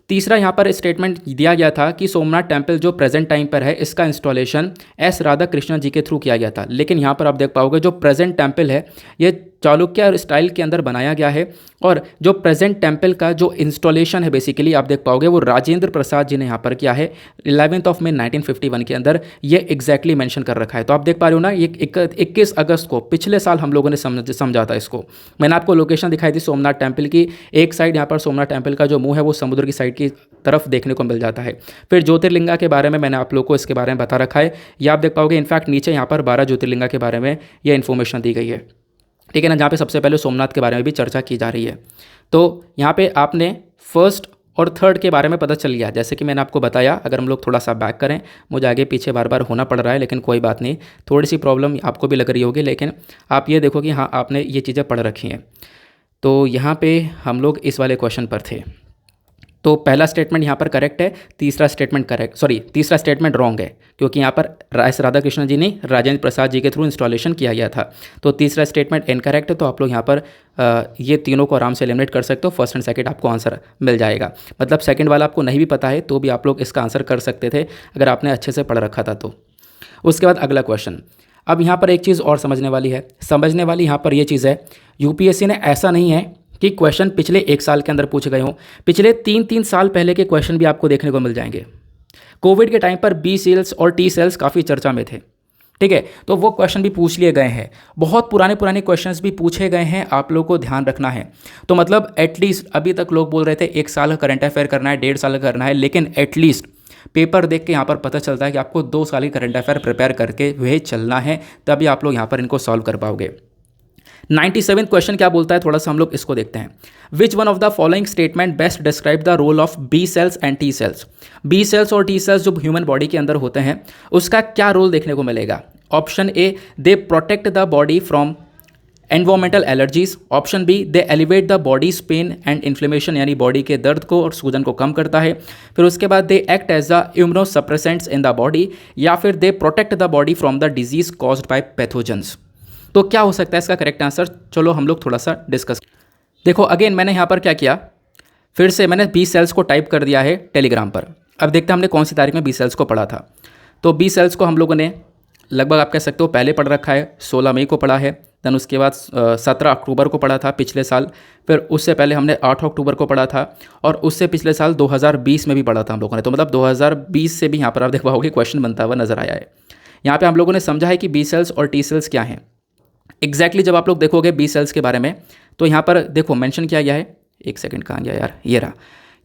तीसरा यहाँ पर स्टेटमेंट दिया गया था कि सोमनाथ टेम्पल जो प्रेजेंट टाइम पर है इसका इंस्टॉलेशन S राधाकृष्णन जी के थ्रू किया गया था। लेकिन यहाँ पर आप देख पाओगे जो प्रेजेंट टेम्पल है ये चालुक्य स्टाइल के अंदर बनाया गया है, और जो प्रेजेंट टेम्पल का जो इंस्टॉलेशन है बेसिकली आप देख पाओगे वो राजेंद्र प्रसाद जी ने यहाँ पर किया है 11 मई 1951 के अंदर, ये एग्जैक्टली मेंशन कर रखा है। तो आप देख पा रहे हो ना, ये 21 अगस्त को पिछले साल हम लोगों ने समझा था इसको। मैंने आपको लोकेशन दिखाई थी सोमनाथ टेम्पल की, एक साइड यहाँ पर सोमनाथ टेम्पल का जो मुँह है वो समुद्र की साइड की तरफ देखने को मिल जाता है। फिर ज्योतिर्लिंगा के बारे में मैंने आप लोगों को इसके बारे में बता रखा है, ये आप देख पाओगे। इनफैक्ट नीचे यहाँ पर 12 ज्योतिर्लिंगा के बारे में ये इन्फॉर्मेशन दी गई है। ठीक है ना, जहाँ पे सबसे पहले सोमनाथ के बारे में भी चर्चा की जा रही है। तो यहाँ पे आपने फर्स्ट और थर्ड के बारे में पता चल गया। जैसे कि मैंने आपको बताया, अगर हम लोग थोड़ा सा बैक करें, मुझे आगे पीछे बार बार होना पड़ रहा है, लेकिन कोई बात नहीं, थोड़ी सी प्रॉब्लम आपको भी लग रही होगी, लेकिन आप ये देखो कि हाँ आपने ये चीज़ें पढ़ रखी हैं। तो यहाँ पे हम लोग इस वाले क्वेश्चन पर थे। तो पहला स्टेटमेंट यहाँ पर करेक्ट है, तीसरा स्टेटमेंट रॉन्ग है, क्योंकि यहाँ पर एस राधाकृष्णन जी ने राजेंद्र प्रसाद जी के थ्रू इंस्टॉलेशन किया गया था। तो तीसरा स्टेटमेंट इनकरेक्ट है। तो आप लोग यहाँ पर ये तीनों को आराम से एलिमिनेट कर सकते हो। फर्स्ट एंड सेकंड आपको आंसर मिल जाएगा। मतलब सेकंड वाला आपको नहीं भी पता है तो भी आप लोग इसका आंसर कर सकते थे अगर आपने अच्छे से पढ़ रखा था तो। उसके बाद अगला क्वेश्चन। अब यहाँ पर एक चीज़ और समझने वाली यहाँ पर ये चीज़ है, यूपीएससी ने ऐसा नहीं है कि क्वेश्चन पिछले 1 साल के अंदर पूछे गए हों, पिछले 3-3 साल पहले के क्वेश्चन भी आपको देखने को मिल जाएंगे। कोविड के टाइम पर बी सेल्स और टी सेल्स काफ़ी चर्चा में थे, ठीक है, तो वो क्वेश्चन भी पूछ लिए गए हैं। बहुत पुराने क्वेश्चंस भी पूछे गए हैं, आप लोगों को ध्यान रखना है। तो मतलब एटलीस्ट अभी तक लोग बोल रहे थे 1 साल का करंट अफेयर करना है, 1.5 साल का करना है, लेकिन एटलीस्ट पेपर देख के यहाँ पर पता चलता है कि आपको 2 साल की करंट अफेयर प्रिपेयर करके वह चलना है, तभी आप लोग यहाँ पर इनको सॉल्व कर पाओगे। 97 क्वेश्चन क्या बोलता है, थोड़ा सा हम लोग इसको देखते हैं। Which one of the following statement best describe the role of B cells and T cells. B cells और टी सेल्स जो ह्यूमन बॉडी के अंदर होते हैं उसका क्या रोल देखने को मिलेगा। Option A, they protect the body from environmental allergies. Option B, they elevate the body's pain and inflammation, यानी बॉडी के दर्द को और सूजन को कम करता है। फिर उसके बाद they act as the immunosuppressants in the body, या फिर they protect the body from the disease caused by pathogens. तो क्या हो सकता है इसका करेक्ट आंसर, चलो हम लोग थोड़ा सा डिस्कस। देखो अगेन मैंने यहाँ पर क्या किया, फिर से मैंने बी सेल्स को टाइप कर दिया है टेलीग्राम पर। अब देखते हैं हमने कौन सी तारीख में बी सेल्स को पढ़ा था। तो बी सेल्स को हम लोगों ने लगभग आप कह सकते हो पहले पढ़ रखा है, 16 मई को पढ़ा है। देन उसके बाद 17 अक्टूबर को पढ़ा था पिछले साल। फिर उससे पहले हमने 8 अक्टूबर को पढ़ा था, और उससे पिछले साल 2020 में भी पढ़ा था हम लोगों ने। तो मतलब 2020 से भी यहाँ पर आप देख पाओगे क्वेश्चन बनता हुआ नजर आया है। यहाँ पे हम लोगों ने समझा है कि बी सेल्स और टी सेल्स क्या हैं एग्जैक्टली। जब आप लोग देखोगे बी सेल्स के बारे में तो यहाँ पर देखो मेंशन किया गया है, एक सेकंड कहाँ गया यार, ये रहा।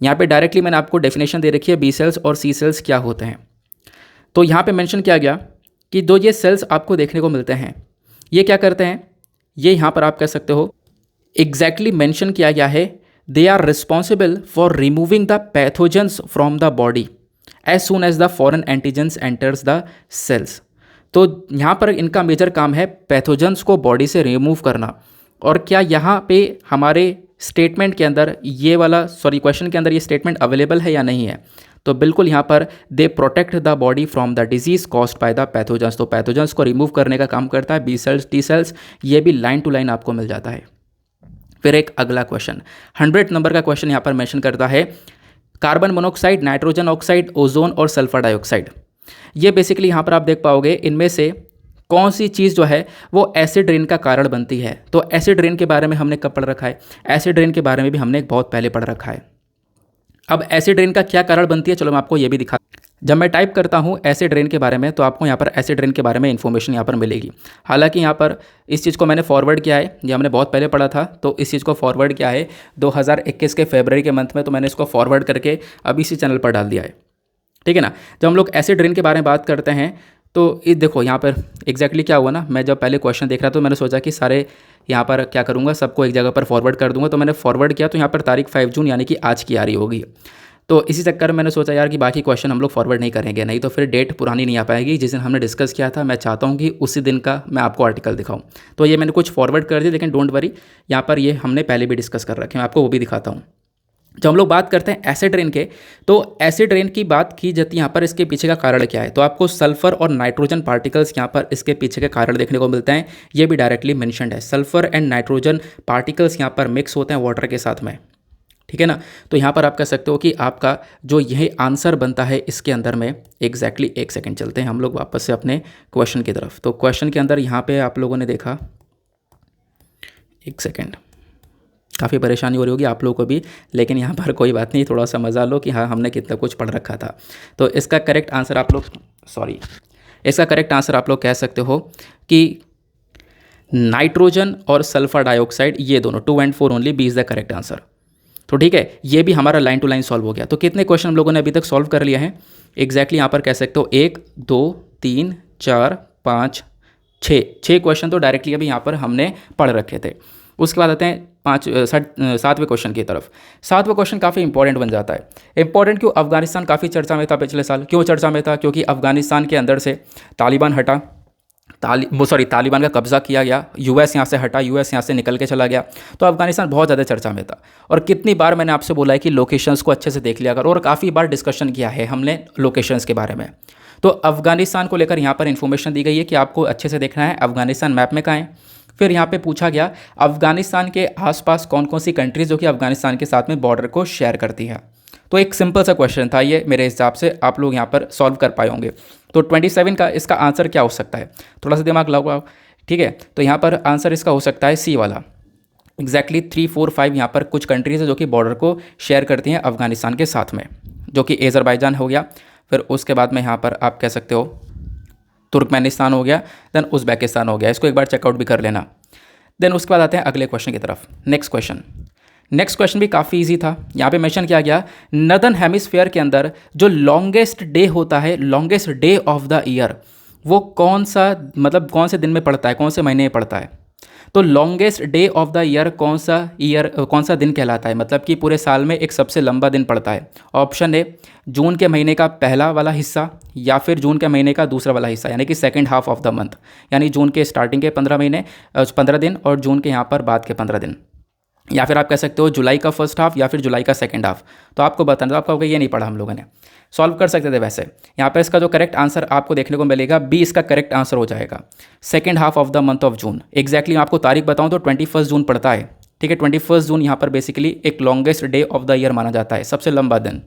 यहाँ पे डायरेक्टली मैंने आपको डेफिनेशन दे रखी है बी सेल्स और सी सेल्स क्या होते हैं। तो यहाँ पे मेंशन किया गया कि दो ये सेल्स आपको देखने को मिलते हैं, ये क्या करते हैं, ये यहाँ पर आप कह सकते हो एग्जैक्टली मेंशन किया गया है, they are responsible for removing the pathogens from the body as soon as the foreign antigens enters the cells. तो यहाँ पर इनका मेजर काम है पैथोजेंस को बॉडी से रिमूव करना। और क्या यहाँ पे हमारे स्टेटमेंट के अंदर ये वाला क्वेश्चन के अंदर ये स्टेटमेंट अवेलेबल है या नहीं है, तो बिल्कुल यहाँ पर दे protect the body from the disease caused by the pathogens. तो पैथोजेंस को रिमूव करने का काम करता है बी सेल्स टी सेल्स, ये भी लाइन टू लाइन आपको मिल जाता है। फिर एक अगला क्वेश्चन 100 नंबर का क्वेश्चन यहाँ पर मेंशन करता है carbon monoxide, nitrogen oxide, ozone और सल्फर डाइऑक्साइड। ये बेसिकली यहाँ पर आप देख पाओगे इनमें से कौन सी चीज़ जो है वो एसिड रेन का कारण बनती है। तो एसिड रेन के बारे में हमने कब पढ़ रखा है, एसिड रेन के बारे में भी हमने बहुत पहले पढ़ रखा है। अब एसिड रेन का क्या कारण बनती है, चलो मैं आपको ये भी दिखा। जब मैं टाइप करता हूँ एसिड रेन के बारे में तो आपको यहाँ पर एसिड रेन के बारे में इन्फॉर्मेशन यहाँ पर मिलेगी। हालांकि यहाँ पर इस चीज़ को मैंने फॉरवर्ड किया है, ये हमने बहुत पहले पढ़ा था, तो इस चीज़ को फॉरवर्ड किया है 2021 के फरवरी के मंथ में, तो मैंने इसको फॉरवर्ड करके अभी इसी चैनल पर डाल दिया है, ठीक है ना। जब हम लोग एसिड रेन के बारे में बात करते हैं तो ये देखो यहाँ पर एग्जैक्टली क्या हुआ ना, मैं जब पहले क्वेश्चन देख रहा था तो मैंने सोचा कि सारे यहाँ पर क्या करूँगा, सबको एक जगह पर फॉरवर्ड कर दूँगा। तो मैंने फॉरवर्ड किया तो यहाँ पर तारीख 5 जून यानी कि आज की आ रही होगी। तो इसी चक्कर में मैंने सोचा यार कि बाकी क्वेश्चन हम लोग फॉरवर्ड नहीं करेंगे, नहीं तो फिर डेट पुरानी नहीं आ पाएगी। जिस दिन हमने डिस्कस किया था मैं चाहता हूँ कि उसी दिन का मैं आपको आर्टिकल दिखाऊँ। तो ये मैंने कुछ फॉरवर्ड कर दिया, लेकिन डोंट वरी, यहाँ पर ये हमने पहले भी डिस्कस कर रखे हैं, मैं आपको वो भी दिखाता हूँ। जब हम लोग बात करते हैं एसिड रेन के, तो एसिड रेन की बात की जाती है यहाँ पर, इसके पीछे का कारण क्या है, तो आपको सल्फर और नाइट्रोजन पार्टिकल्स यहाँ पर इसके पीछे के कारण देखने को मिलते हैं। ये भी डायरेक्टली मेंशन्ड है, सल्फर एंड नाइट्रोजन पार्टिकल्स यहाँ पर मिक्स होते हैं वाटर के साथ में, ठीक है ना। तो यहाँ पर आप कह सकते हो कि आपका जो यह आंसर बनता है इसके अंदर में एग्जैक्टली, एक सेकेंड चलते हैं हम लोग वापस से अपने क्वेश्चन की तरफ। तो क्वेश्चन के अंदर यहाँ पे आप लोगों ने देखा, एक सेकेंड, काफ़ी परेशानी हो रही होगी आप लोगों को भी, लेकिन यहाँ पर कोई बात नहीं, थोड़ा सा मजा लो कि हाँ हमने कितना कुछ पढ़ रखा था। तो इसका करेक्ट आंसर आप लोग इसका करेक्ट आंसर आप लोग कह सकते हो कि नाइट्रोजन और सल्फर डाइऑक्साइड, ये दोनों 2 and 4 ओनली, B is the correct answer. तो ठीक है, ये भी हमारा लाइन टू लाइन सॉल्व हो गया। तो कितने क्वेश्चन हम लोगों ने अभी तक सॉल्व कर लिया है एग्जैक्टली, यहाँ पर कह सकते हो 1 2 3 4 5 6 क्वेश्चन तो डायरेक्टली अभी यहाँ पर हमने पढ़ रखे थे। उसके बाद आते हैं 7वें क्वेश्चन की तरफ। 7वां क्वेश्चन काफ़ी इंपॉर्टेंट बन जाता है। इंपॉर्टेंट क्यों, अफगानिस्तान काफ़ी चर्चा में था पिछले साल। क्यों चर्चा में था, क्योंकि अफगानिस्तान के अंदर से तालिबान हटा, तालिबान का कब्ज़ा किया गया, यूएस यहाँ से हटा, यूएस यहाँ से निकल के चला गया, तो अफगानिस्तान बहुत ज़्यादा चर्चा में था। और कितनी बार मैंने आपसे बोला है कि लोकेशंस को अच्छे से देख लिया करो, और काफ़ी बार डिस्कशन किया है हमने लोकेशंस के बारे में। तो अफगानिस्तान को लेकर यहाँ पर इन्फॉर्मेशन दी गई है कि आपको अच्छे से देखना है अफगानिस्तान मैप में कहाँ है। फिर यहाँ पे पूछा गया अफगानिस्तान के आसपास कौन कौन सी कंट्रीज़ जो कि अफगानिस्तान के साथ में बॉर्डर को शेयर करती है। तो एक सिंपल सा क्वेश्चन था ये, मेरे हिसाब से आप लोग यहाँ पर सॉल्व कर पाए होंगे। तो 27 का इसका आंसर क्या हो सकता है, थोड़ा सा दिमाग लगाओ, ठीक है। तो यहाँ पर आंसर इसका हो सकता है सी वाला, एग्जैक्टली 3, 4, 5 यहाँ पर कुछ कंट्रीज़ है जो कि बॉर्डर को शेयर करती हैं अफगानिस्तान के साथ में, जो कि अज़रबैजान हो गया, फिर उसके बाद में यहाँ पर आप कह सकते हो तुर्कमेनिस्तान हो गया, देन उज़्बेकिस्तान हो गया। इसको एक बार चेकआउट भी कर लेना। देन उसके बाद आते हैं अगले क्वेश्चन की तरफ। नेक्स्ट क्वेश्चन भी काफ़ी इजी था। यहाँ पे मेंशन किया गया नॉर्दर्न हेमिस्फीयर के अंदर जो लॉन्गेस्ट डे होता है, longest day of the year, वो कौन सा, मतलब कौन से दिन में पड़ता है, कौन से महीने में पड़ता है। तो longest day of the year कौन सा दिन कहलाता है, मतलब कि पूरे साल में एक सबसे लंबा दिन पड़ता है। ऑप्शन ए जून के महीने का पहला वाला हिस्सा, या फिर जून के महीने का दूसरा वाला हिस्सा, यानी कि second half of the month, यानी जून के स्टार्टिंग के 15 दिन और जून के यहाँ पर बाद के 15 दिन, या फिर आप कह सकते हो जुलाई का फर्स्ट हाफ या फिर जुलाई का सेकंड हाफ। तो आपको बताना, तो आपको ये नहीं पढ़ा हम लोगों ने, सॉल्व कर सकते थे वैसे। यहाँ पर इसका जो करेक्ट आंसर आपको देखने को मिलेगा बी, इसका करेक्ट आंसर हो जाएगा second half of the month of June. Exactly मैं आपको तारीख बताऊँ तो 21 जून पड़ता है, ठीक है। 21 जून यहाँ पर बेसिकली एक longest day of the year माना जाता है, सबसे लंबा दिन।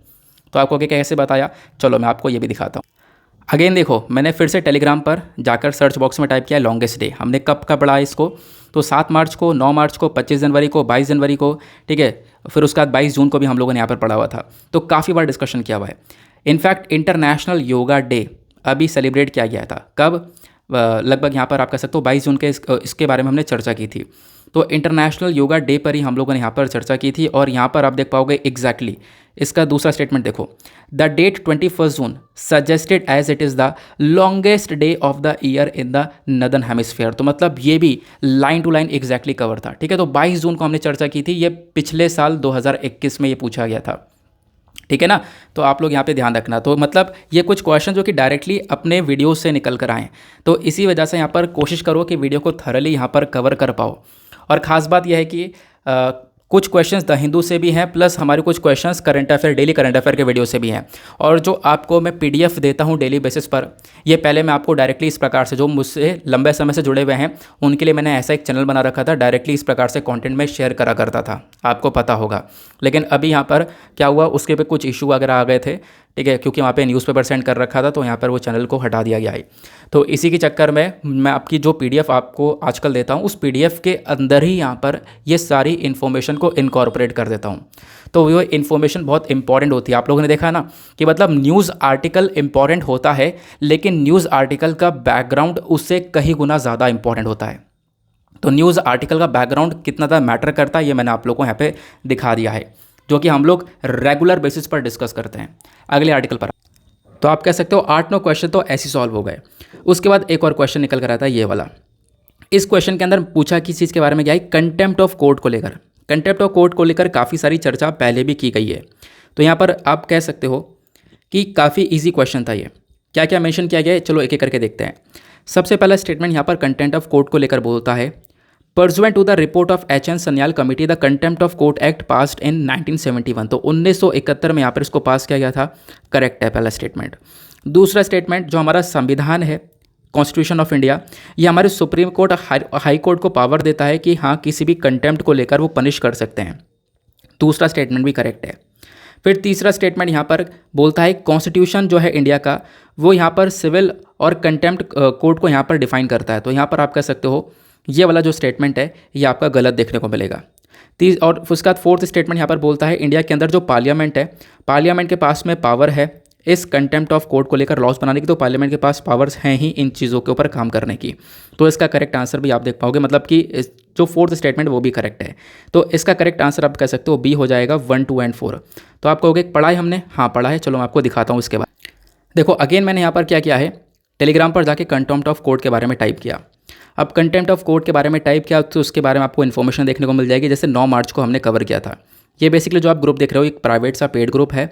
तो आपको कैसे बताया, चलो मैं आपको ये भी दिखाता हूँ। अगेन देखो, मैंने फिर से टेलीग्राम पर जाकर सर्च बॉक्स में टाइप किया लॉन्गेस्ट डे। हमने कब का पढ़ा इसको, तो 7 मार्च को, 9 मार्च को, 25 जनवरी को, 22 जनवरी को, ठीक है। फिर उसके बाद 22 जून को भी हम लोगों ने यहाँ पर पढ़ा हुआ था। तो काफ़ी बार डिस्कशन किया हुआ है। इनफैक्ट इंटरनेशनल योगा डे अभी सेलिब्रेट किया गया था, कब, लगभग यहाँ पर आप कह सकते हो 22 जून के, इसके बारे में हमने चर्चा की थी। तो इंटरनेशनल योगा डे पर ही हम लोगों ने यहाँ पर चर्चा की थी। और यहाँ पर आप देख पाओगे एग्जैक्टली इसका दूसरा स्टेटमेंट देखो, the date 21 June suggested as it is the longest day of the year in the northern hemisphere. तो मतलब ये भी line to line exactly cover था, ठीक है। तो 22 जून को हमने चर्चा की थी, ये पिछले साल 2021 में ये पूछा गया था, ठीक है ना। तो आप लोग यहाँ पे ध्यान रखना। तो मतलब ये कुछ क्वेश्चन जो कि डायरेक्टली अपने वीडियो से निकल कर आएँ, तो इसी वजह से यहाँ पर कोशिश करो कि वीडियो को थरली यहाँ पर कवर कर पाओ। और ख़ास बात यह है कि कुछ क्वेश्चंस द हिंदू से भी हैं, प्लस हमारे कुछ questions current affair, daily current affair के वीडियो से भी हैं। और जो आपको मैं पीडीएफ देता हूं डेली बेसिस पर, ये पहले मैं आपको डायरेक्टली इस प्रकार से, जो मुझसे लंबे समय से जुड़े हुए हैं उनके लिए मैंने ऐसा एक चैनल बना रखा था, डायरेक्टली इस प्रकार से कंटेंट में शेयर करा करता था, आपको पता होगा। लेकिन अभी यहाँ पर क्या हुआ, उसके पे कुछ इशू वगैरह आ गए थे, ठीक है, क्योंकि वहाँ पे न्यूज़पेपर सेंड कर रखा था, तो यहाँ पर वो चैनल को हटा दिया गया है। तो इसी के चक्कर में मैं आपकी जो पीडीएफ आपको आजकल देता हूँ, उस पीडीएफ के अंदर ही यहाँ पर ये सारी इन्फॉर्मेशन को इनकॉर्पोरेट कर देता हूँ। तो वो इन्फॉर्मेशन बहुत इंपॉर्टेंट होती है। आप लोगों ने देखा ना कि मतलब न्यूज़ आर्टिकल इंपॉर्टेंट होता है, लेकिन न्यूज़ आर्टिकल का बैकग्राउंड उससे कहीं गुना ज़्यादा इंपॉर्टेंट होता है। तो न्यूज़ आर्टिकल का बैकग्राउंड कितना ज़्यादा मैटर करता है, ये मैंने आप लोगों को यहाँ पे दिखा दिया है, जो कि हम लोग रेगुलर बेसिस पर डिस्कस करते हैं। अगले आर्टिकल पर तो आप कह सकते हो 8-9 क्वेश्चन तो ऐसे सॉल्व हो गए। उसके बाद एक और क्वेश्चन निकल कर आता है ये वाला। इस क्वेश्चन के अंदर पूछा किस चीज़ के बारे में गया है, कंटेम्प्ट ऑफ कोर्ट को लेकर। कंटेम्प्ट ऑफ कोर्ट को लेकर काफ़ी सारी चर्चा पहले भी की गई है। तो यहाँ पर आप कह सकते हो कि काफ़ी ईजी क्वेश्चन था ये। क्या क्या मेंशन किया गया है, चलो एक एक करके देखते हैं। सबसे पहला स्टेटमेंट यहाँ पर कंटेम्प्ट ऑफ कोर्ट को लेकर बोलता है, Pursuant to the report of H.N. Sanyal Committee, the Contempt of Court Act passed in 1971। तो 1971 में यहाँ पर इसको पास किया गया था, करेक्ट है पहला स्टेटमेंट। दूसरा स्टेटमेंट, जो हमारा संविधान है, कॉन्स्टिट्यूशन ऑफ इंडिया, ये हमारे सुप्रीम कोर्ट, हाई कोर्ट को पावर देता है कि हाँ किसी भी कंटेम्प्ट को लेकर वो पनिश कर सकते हैं। दूसरा स्टेटमेंट भी करेक्ट है। फिर तीसरा स्टेटमेंट यहाँ पर बोलता है कॉन्स्टिट्यूशन जो है इंडिया का, वो यहाँ पर सिविल और कंटेम्प्ट कोर्ट को यहाँ पर डिफाइन करता है। तो यहाँ पर आप कह सकते हो ये वाला जो स्टेटमेंट है ये आपका गलत देखने को मिलेगा। और उसके बाद फोर्थ स्टेटमेंट यहाँ पर बोलता है इंडिया के अंदर जो पार्लियामेंट है, पार्लियामेंट के पास में पावर है इस कंटेम्प्ट ऑफ कोर्ट को लेकर लॉस बनाने की। तो पार्लियामेंट के पास पावर्स हैं ही इन चीज़ों के ऊपर काम करने की। तो इसका करेक्ट आंसर भी आप देख पाओगे, मतलब कि जो फोर्थ स्टेटमेंट वो भी करेक्ट है। तो इसका करेक्ट आंसर आप कह सकते हो बी हो जाएगा 1, 2 एंड 4। तो आप कहोगे पढ़ा है हमने, हाँ पढ़ा है, चलो मैं आपको दिखाता हूँ इसके बाद। देखो अगेन मैंने यहाँ पर क्या किया है, टेलीग्राम पर जाके कंटेम्प्ट ऑफ कोर्ट के बारे में टाइप किया। अब कंटेम्प्ट ऑफ कोर्ट के बारे में टाइप किया तो उसके बारे में आपको इन्फॉर्मेशन देखने को मिल जाएगी। जैसे 9 मार्च को हमने कवर किया था। ये बेसिकली जो आप ग्रुप देख रहे हो एक प्राइवेट सा पेड ग्रुप है।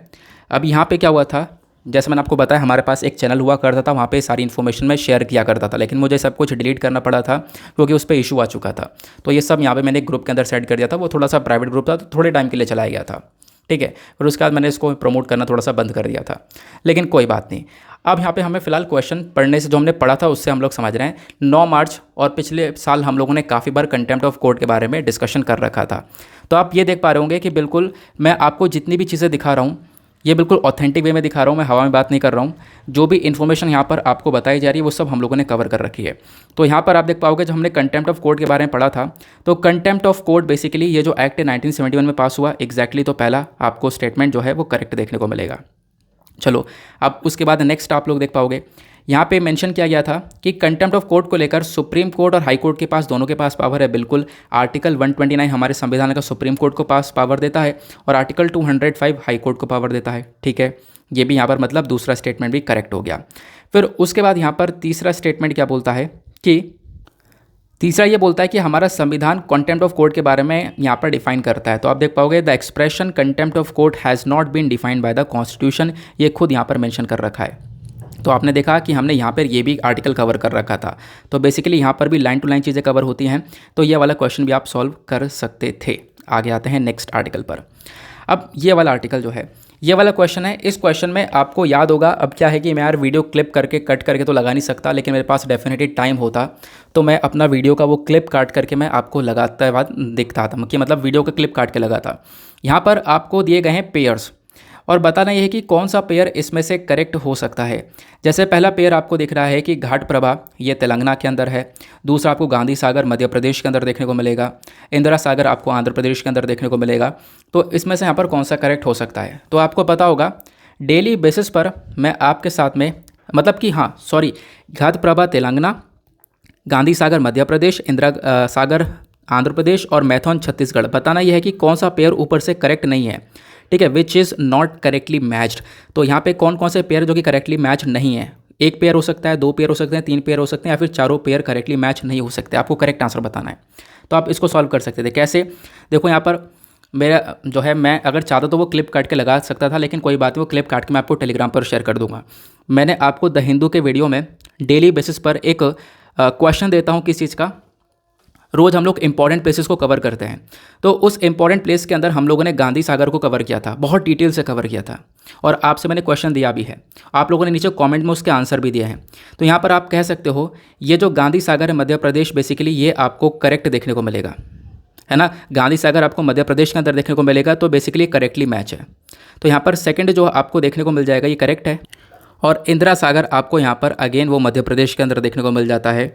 अब यहाँ पे क्या हुआ था, जैसे मैंने आपको बताया हमारे पास एक चैनल हुआ करता था, वहाँ पे सारी इन्फॉर्मेशन मैं शेयर किया करता था, लेकिन मुझे सब कुछ डिलीट करना पड़ा था क्योंकि उस पर इशू आ चुका था। तो ये सब यहाँ पे मैंने ग्रुप के अंदर सेट कर दिया था। वो थोड़ा सा प्राइवेट ग्रुप था, तो थोड़े टाइम के लिए चलाया गया था, ठीक है। फिर उसके बाद मैंने इसको प्रमोट करना थोड़ा सा बंद कर दिया था, लेकिन कोई बात नहीं। अब यहाँ पे हमें फिलहाल क्वेश्चन पढ़ने से जो हमने पढ़ा था उससे हम लोग समझ रहे हैं 9 मार्च और पिछले साल हम लोगों ने काफ़ी बार कंटेम्प्ट ऑफ कोर्ट के बारे में डिस्कशन कर रखा था। तो आप ये देख पा रहे होंगे कि बिल्कुल मैं आपको जितनी भी चीज़ें दिखा रहा हूँ ये बिल्कुल ऑथेंटिक वे में दिखा रहा हूँ, मैं हवा में बात नहीं कर रहा हूँ। जो भी इन्फॉर्मेशन यहाँ पर आपको बताई जा रही है वो सब हम लोगों ने कवर कर रखी है। तो यहाँ पर आप देख पाओगे जब हमने कंटेम्प्ट ऑफ कोर्ट के बारे में पढ़ा था, तो कंटेम्प्ट ऑफ कोर्ट बेसिकली ये जो एक्ट 1971 में पास हुआ एग्जैक्टली, तो पहला आपको स्टेटमेंट जो है वो करेक्ट देखने को मिलेगा। चलो अब उसके बाद नेक्स्ट आप लोग देख पाओगे यहाँ पे मेंशन किया गया था कि कंटेम्प्ट ऑफ कोर्ट को लेकर सुप्रीम कोर्ट और हाई कोर्ट के पास दोनों के पास पावर है। बिल्कुल आर्टिकल 129 हमारे संविधान का सुप्रीम कोर्ट को पास पावर देता है और आर्टिकल 205 हाई कोर्ट को पावर देता है, ठीक है। ये भी यहाँ पर मतलब दूसरा स्टेटमेंट भी करेक्ट हो गया। फिर उसके बाद यहाँ पर तीसरा स्टेटमेंट क्या बोलता है कि तीसरा ये बोलता है कि हमारा संविधान कंटेम्प्ट ऑफ कोर्ट के बारे में यहाँ पर डिफाइन करता है। तो आप देख पाओगे the expression contempt of court has not been defined by the constitution, ये खुद यहाँ पर मेंशन कर रखा है। तो आपने देखा कि हमने यहाँ पर ये भी आर्टिकल कवर कर रखा था। तो बेसिकली यहाँ पर भी लाइन टू लाइन चीज़ें कवर होती हैं, तो ये वाला क्वेश्चन भी आप सॉल्व कर सकते थे। आगे आते हैं नेक्स्ट आर्टिकल पर। अब ये वाला आर्टिकल जो है ये वाला क्वेश्चन है। इस क्वेश्चन में आपको याद होगा, अब क्या है कि मैं यार वीडियो क्लिप करके कट करके तो लगा नहीं सकता, लेकिन मेरे पास डेफिनेटली टाइम होता तो मैं अपना वीडियो का वो क्लिप काट करके मैं आपको लगाता बाद दिखता था, कि मतलब वीडियो का क्लिप काट के लगाता। यहाँ पर आपको दिए गए हैं पेयर्स और बताना यह है कि कौन सा पेयर इसमें से करेक्ट हो सकता है। जैसे पहला पेयर आपको दिख रहा है कि घाट प्रभा, ये तेलंगाना के अंदर है। दूसरा आपको गांधी सागर मध्य प्रदेश के अंदर देखने को मिलेगा। इंदिरा सागर आपको आंध्र प्रदेश के अंदर देखने को मिलेगा। तो इसमें से यहाँ पर कौन सा करेक्ट हो सकता है, तो आपको पता होगा डेली बेसिस पर मैं आपके साथ में मतलब कि हाँ सॉरी, घाट प्रभा तेलंगाना, गांधी सागर मध्य प्रदेश, इंदिरा सागर आंध्र प्रदेश और मैथॉन छत्तीसगढ़। बताना यह है कि कौन सा पेयर ऊपर से करेक्ट नहीं है, ठीक है, which is not correctly matched. तो यहाँ पे कौन कौन से पेयर जो कि करेक्टली मैच नहीं है। एक पेयर हो सकता है, दो पेयर हो सकते हैं, तीन पेयर हो सकते हैं, या फिर चारों पेयर करेक्टली मैच नहीं हो सकते। आपको करेक्ट आंसर बताना है। तो आप इसको सॉल्व कर सकते थे कैसे, देखो यहाँ पर मेरा जो है मैं अगर चाहता तो वो क्लिप काट के लगा सकता था, लेकिन कोई बात नहीं, वो क्लिप काट के मैं आपको टेलीग्राम पर शेयर कर दूंगा। मैंने आपको द हिंदू के वीडियो में डेली बेसिस पर एक क्वेश्चन देता हूँ किस चीज़ का, रोज़ हम लोग इंपॉर्टेंट प्लेसेस को कवर करते हैं। तो उस इंपॉर्टेंट प्लेस के अंदर हम लोगों ने गांधी सागर को कवर किया था, बहुत डिटेल से कवर किया था, और आपसे मैंने क्वेश्चन दिया भी है। आप लोगों ने नीचे कमेंट में उसके आंसर भी दिए हैं। तो यहाँ पर आप कह सकते हो ये जो गांधी सागर है मध्य प्रदेश, बेसिकली ये आपको करेक्ट देखने को मिलेगा, है ना। गांधी सागर आपको मध्य प्रदेश के अंदर देखने को मिलेगा, तो बेसिकली करेक्टली मैच है। तो यहाँ पर सेकंड जो आपको देखने को मिल जाएगा ये करेक्ट है। और इंदिरा सागर आपको यहाँ पर अगेन वो मध्य प्रदेश के अंदर देखने को मिल जाता है,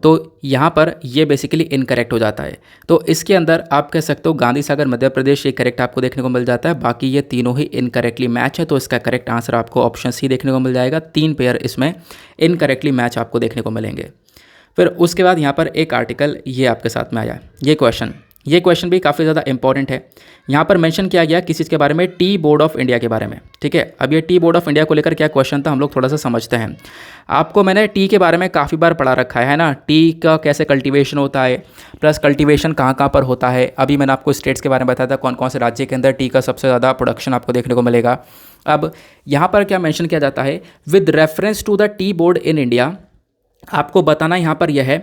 तो यहाँ पर ये बेसिकली इनकरेक्ट हो जाता है। तो इसके अंदर आप कह सकते हो गांधी सागर मध्य प्रदेश ये करेक्ट आपको देखने को मिल जाता है, बाकी ये तीनों ही इनकरेक्टली मैच है। तो इसका करेक्ट आंसर आपको ऑप्शन सी देखने को मिल जाएगा। 3 पेयर इसमें इनकरेक्टली मैच आपको देखने को मिलेंगे। फिर उसके बाद यहाँ पर एक आर्टिकल ये आपके साथ में आया, ये क्वेश्चन भी काफ़ी ज़्यादा इंपॉर्टेंट है। यहाँ पर मेंशन किया गया किसी चीज़ के बारे में, टी बोर्ड ऑफ इंडिया के बारे में, ठीक है। अब ये टी बोर्ड ऑफ इंडिया को लेकर क्या क्वेश्चन था हम लोग थोड़ा सा समझते हैं। आपको मैंने टी के बारे में काफ़ी बार पढ़ा रखा है ना, टी का कैसे कल्टीवेशन होता है, प्लस कल्टीवेशन कहाँ कहाँ पर होता है। अभी मैंने आपको स्टेट्स के बारे में बताया था कौन कौन से राज्य के अंदर टी का सबसे ज़्यादा प्रोडक्शन आपको देखने को मिलेगा। अब यहाँ पर क्या मेंशन किया जाता है, with reference to the tea board in India, आपको बताना यहाँ पर यह है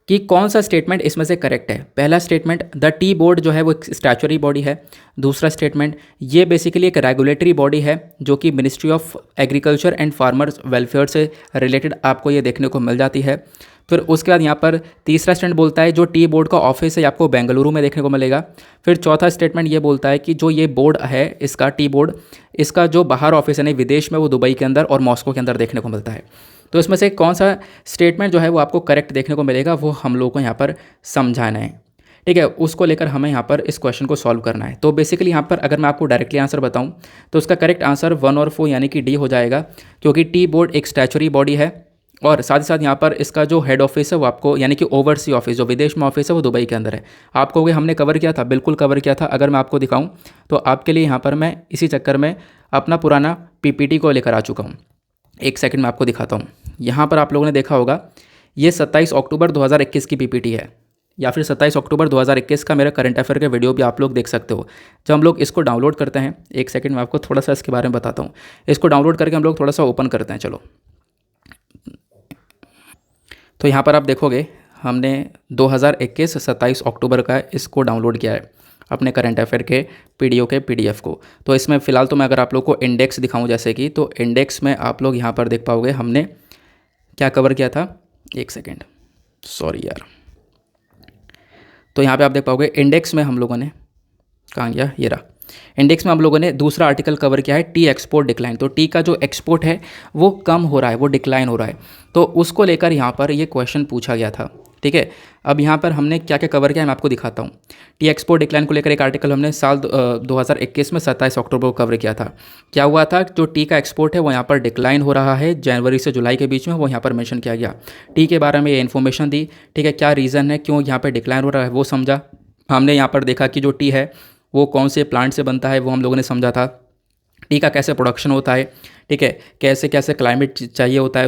कि कौन सा स्टेटमेंट इसमें से करेक्ट है। पहला स्टेटमेंट द टी बोर्ड जो है वो एक स्टैचुरी बॉडी है। दूसरा स्टेटमेंट ये बेसिकली एक रेगुलेटरी बॉडी है जो कि ministry of agriculture and farmers welfare से रिलेटेड आपको ये देखने को मिल जाती है। फिर उसके बाद यहाँ पर तीसरा स्टेटमेंट बोलता है जो टी बोर्ड का ऑफिस है आपको बेंगलुरु में देखने को मिलेगा। फिर चौथा स्टेटमेंट ये बोलता है कि जो ये बोर्ड है इसका टी बोर्ड, इसका जो बाहर ऑफिस है नहीं विदेश में, वो दुबई के अंदर और मॉस्को के अंदर देखने को मिलता है। तो इसमें से कौन सा स्टेटमेंट जो है वो आपको करेक्ट देखने को मिलेगा वो हम लोग को यहाँ पर समझाना है, ठीक है। उसको लेकर हमें यहाँ पर इस क्वेश्चन को सॉल्व करना है। तो बेसिकली यहाँ पर अगर मैं आपको डायरेक्टली आंसर बताऊँ तो उसका करेक्ट आंसर 1 और 4 यानी कि डी हो जाएगा, क्योंकि टी बोर्ड एक स्टैचुरी बॉडी है और साथ ही साथ यहाँ पर इसका जो हेड ऑफिस है वो आपको यानी कि ओवरसी ऑफिस जो विदेश में ऑफिस है वो दुबई के अंदर है। आप कहोगे हमने कवर किया था, बिल्कुल कवर किया था। अगर मैं आपको दिखाऊं तो आपके लिए यहाँ पर मैं इसी चक्कर में अपना पुराना पीपीटी को लेकर आ चुका हूँ। एक सेकंड में आपको दिखाता हूँ। यहाँ पर आप लोगों ने देखा होगा ये 27 अक्टूबर 2021 की पीपीटी है, या फिर 27 अक्टूबर 2021 का मेरा करंट अफेयर का वीडियो भी आप लोग देख सकते हो। जब हम लोग इसको डाउनलोड करते हैं, एक सेकंड में आपको थोड़ा सा इसके बारे में बताता हूँ। इसको डाउनलोड करके हम लोग थोड़ा सा ओपन करते हैं। चलो, तो यहाँ पर आप देखोगे हमने 2021 27 अक्टूबर का इसको डाउनलोड किया है अपने करंट अफेयर के पीडीएफ को। तो इसमें फ़िलहाल तो मैं अगर आप लोग को इंडेक्स दिखाऊं जैसे कि, तो इंडेक्स में आप लोग यहाँ पर देख पाओगे हमने क्या कवर किया था। एक सेकेंड, सॉरी यार। तो यहाँ पे आप देख पाओगे इंडेक्स में हम लोगों ने, कहाँ गया, ये रहा। इंडेक्स में हम लोगों ने दूसरा आर्टिकल कवर किया है, टी एक्सपोर्ट डिक्लाइन। तो टी का जो एक्सपोर्ट है वो कम हो रहा है, वो डिक्लाइन हो रहा है। तो उसको लेकर यहाँ पर ये क्वेश्चन पूछा गया था। ठीक है, अब यहाँ पर हमने क्या क्या कवर किया है मैं आपको दिखाता हूँ। टी एक्सपोर्ट डिक्लाइन को लेकर एक आर्टिकल हमने साल 2021 में 27 अक्टूबर को कवर किया था। क्या हुआ था, जो टी का एक्सपोर्ट है वो यहाँ पर डिक्लाइन हो रहा है जनवरी से जुलाई के बीच में, वो यहाँ पर मेंशन किया गया। टी के बारे में ये इन्फॉर्मेशन दी। ठीक है, क्या रीज़न है, क्यों यहाँ पर डिक्लाइन हो रहा है वो समझा। हमने यहाँ पर देखा कि जो टी है वो कौन से प्लांट से बनता है वो हम लोगों ने समझा था। टी का कैसे प्रोडक्शन होता है, ठीक है, कैसे कैसे क्लाइमेट चाहिए होता है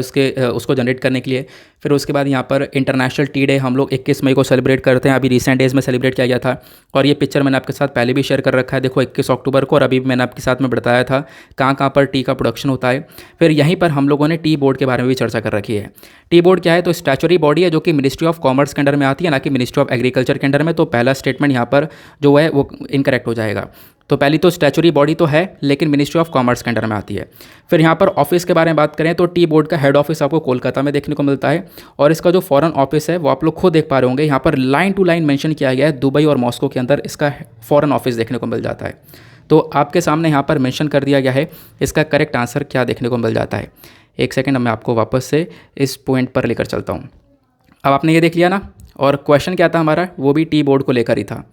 उसको जनरेट करने के लिए। फिर उसके बाद यहाँ पर इंटरनेशनल टी डे हम लोग 21 मई को सेलिब्रेट करते हैं, अभी रिसेंट डेज़ में सेलिब्रेट किया गया था। और ये पिक्चर मैंने आपके साथ पहले भी शेयर कर रखा है, देखो 21 अक्टूबर को, और अभी मैंने आपके साथ में बताया था कहाँ कहाँ पर टी का प्रोडक्शन होता है। फिर यहीं पर हम लोगों ने टी बोर्ड के बारे में भी चर्चा कर रखी है। टी बोर्ड क्या है, तो स्टैचुटरी बॉडी है जो कि मिनिस्ट्री ऑफ कॉमर्स के अंडर में आती है, ना कि मिनिस्ट्री ऑफ एग्रीकल्चर के अंडर में। तो पहला स्टेटमेंट यहाँ पर जो है वो इनकरेक्ट हो जाएगा। तो पहली तो स्टैचुटरी बॉडी तो है लेकिन मिनिस्ट्री ऑफ कॉमर्स के अंडर में आती है। फिर यहाँ पर ऑफिस के बारे में बात करें तो टी बोर्ड का हेड ऑफिस आपको कोलकाता में देखने को मिलता है, और इसका जो फॉरेन ऑफिस है वो आप लोग खुद देख पा रहे होंगे, यहाँ पर लाइन टू लाइन मेंशन किया गया है, दुबई और मॉस्को के अंदर इसका फॉरेन ऑफिस देखने को मिल जाता है। तो आपके सामने यहाँ पर मेंशन कर दिया गया है इसका करेक्ट आंसर क्या देखने को मिल जाता है। एक सेकेंड, मैं आपको वापस से इस पॉइंट पर लेकर चलता हूँ। अब आपने ये देख लिया ना, और क्वेश्चन क्या था हमारा, वो भी टी बोर्ड को लेकर ही था।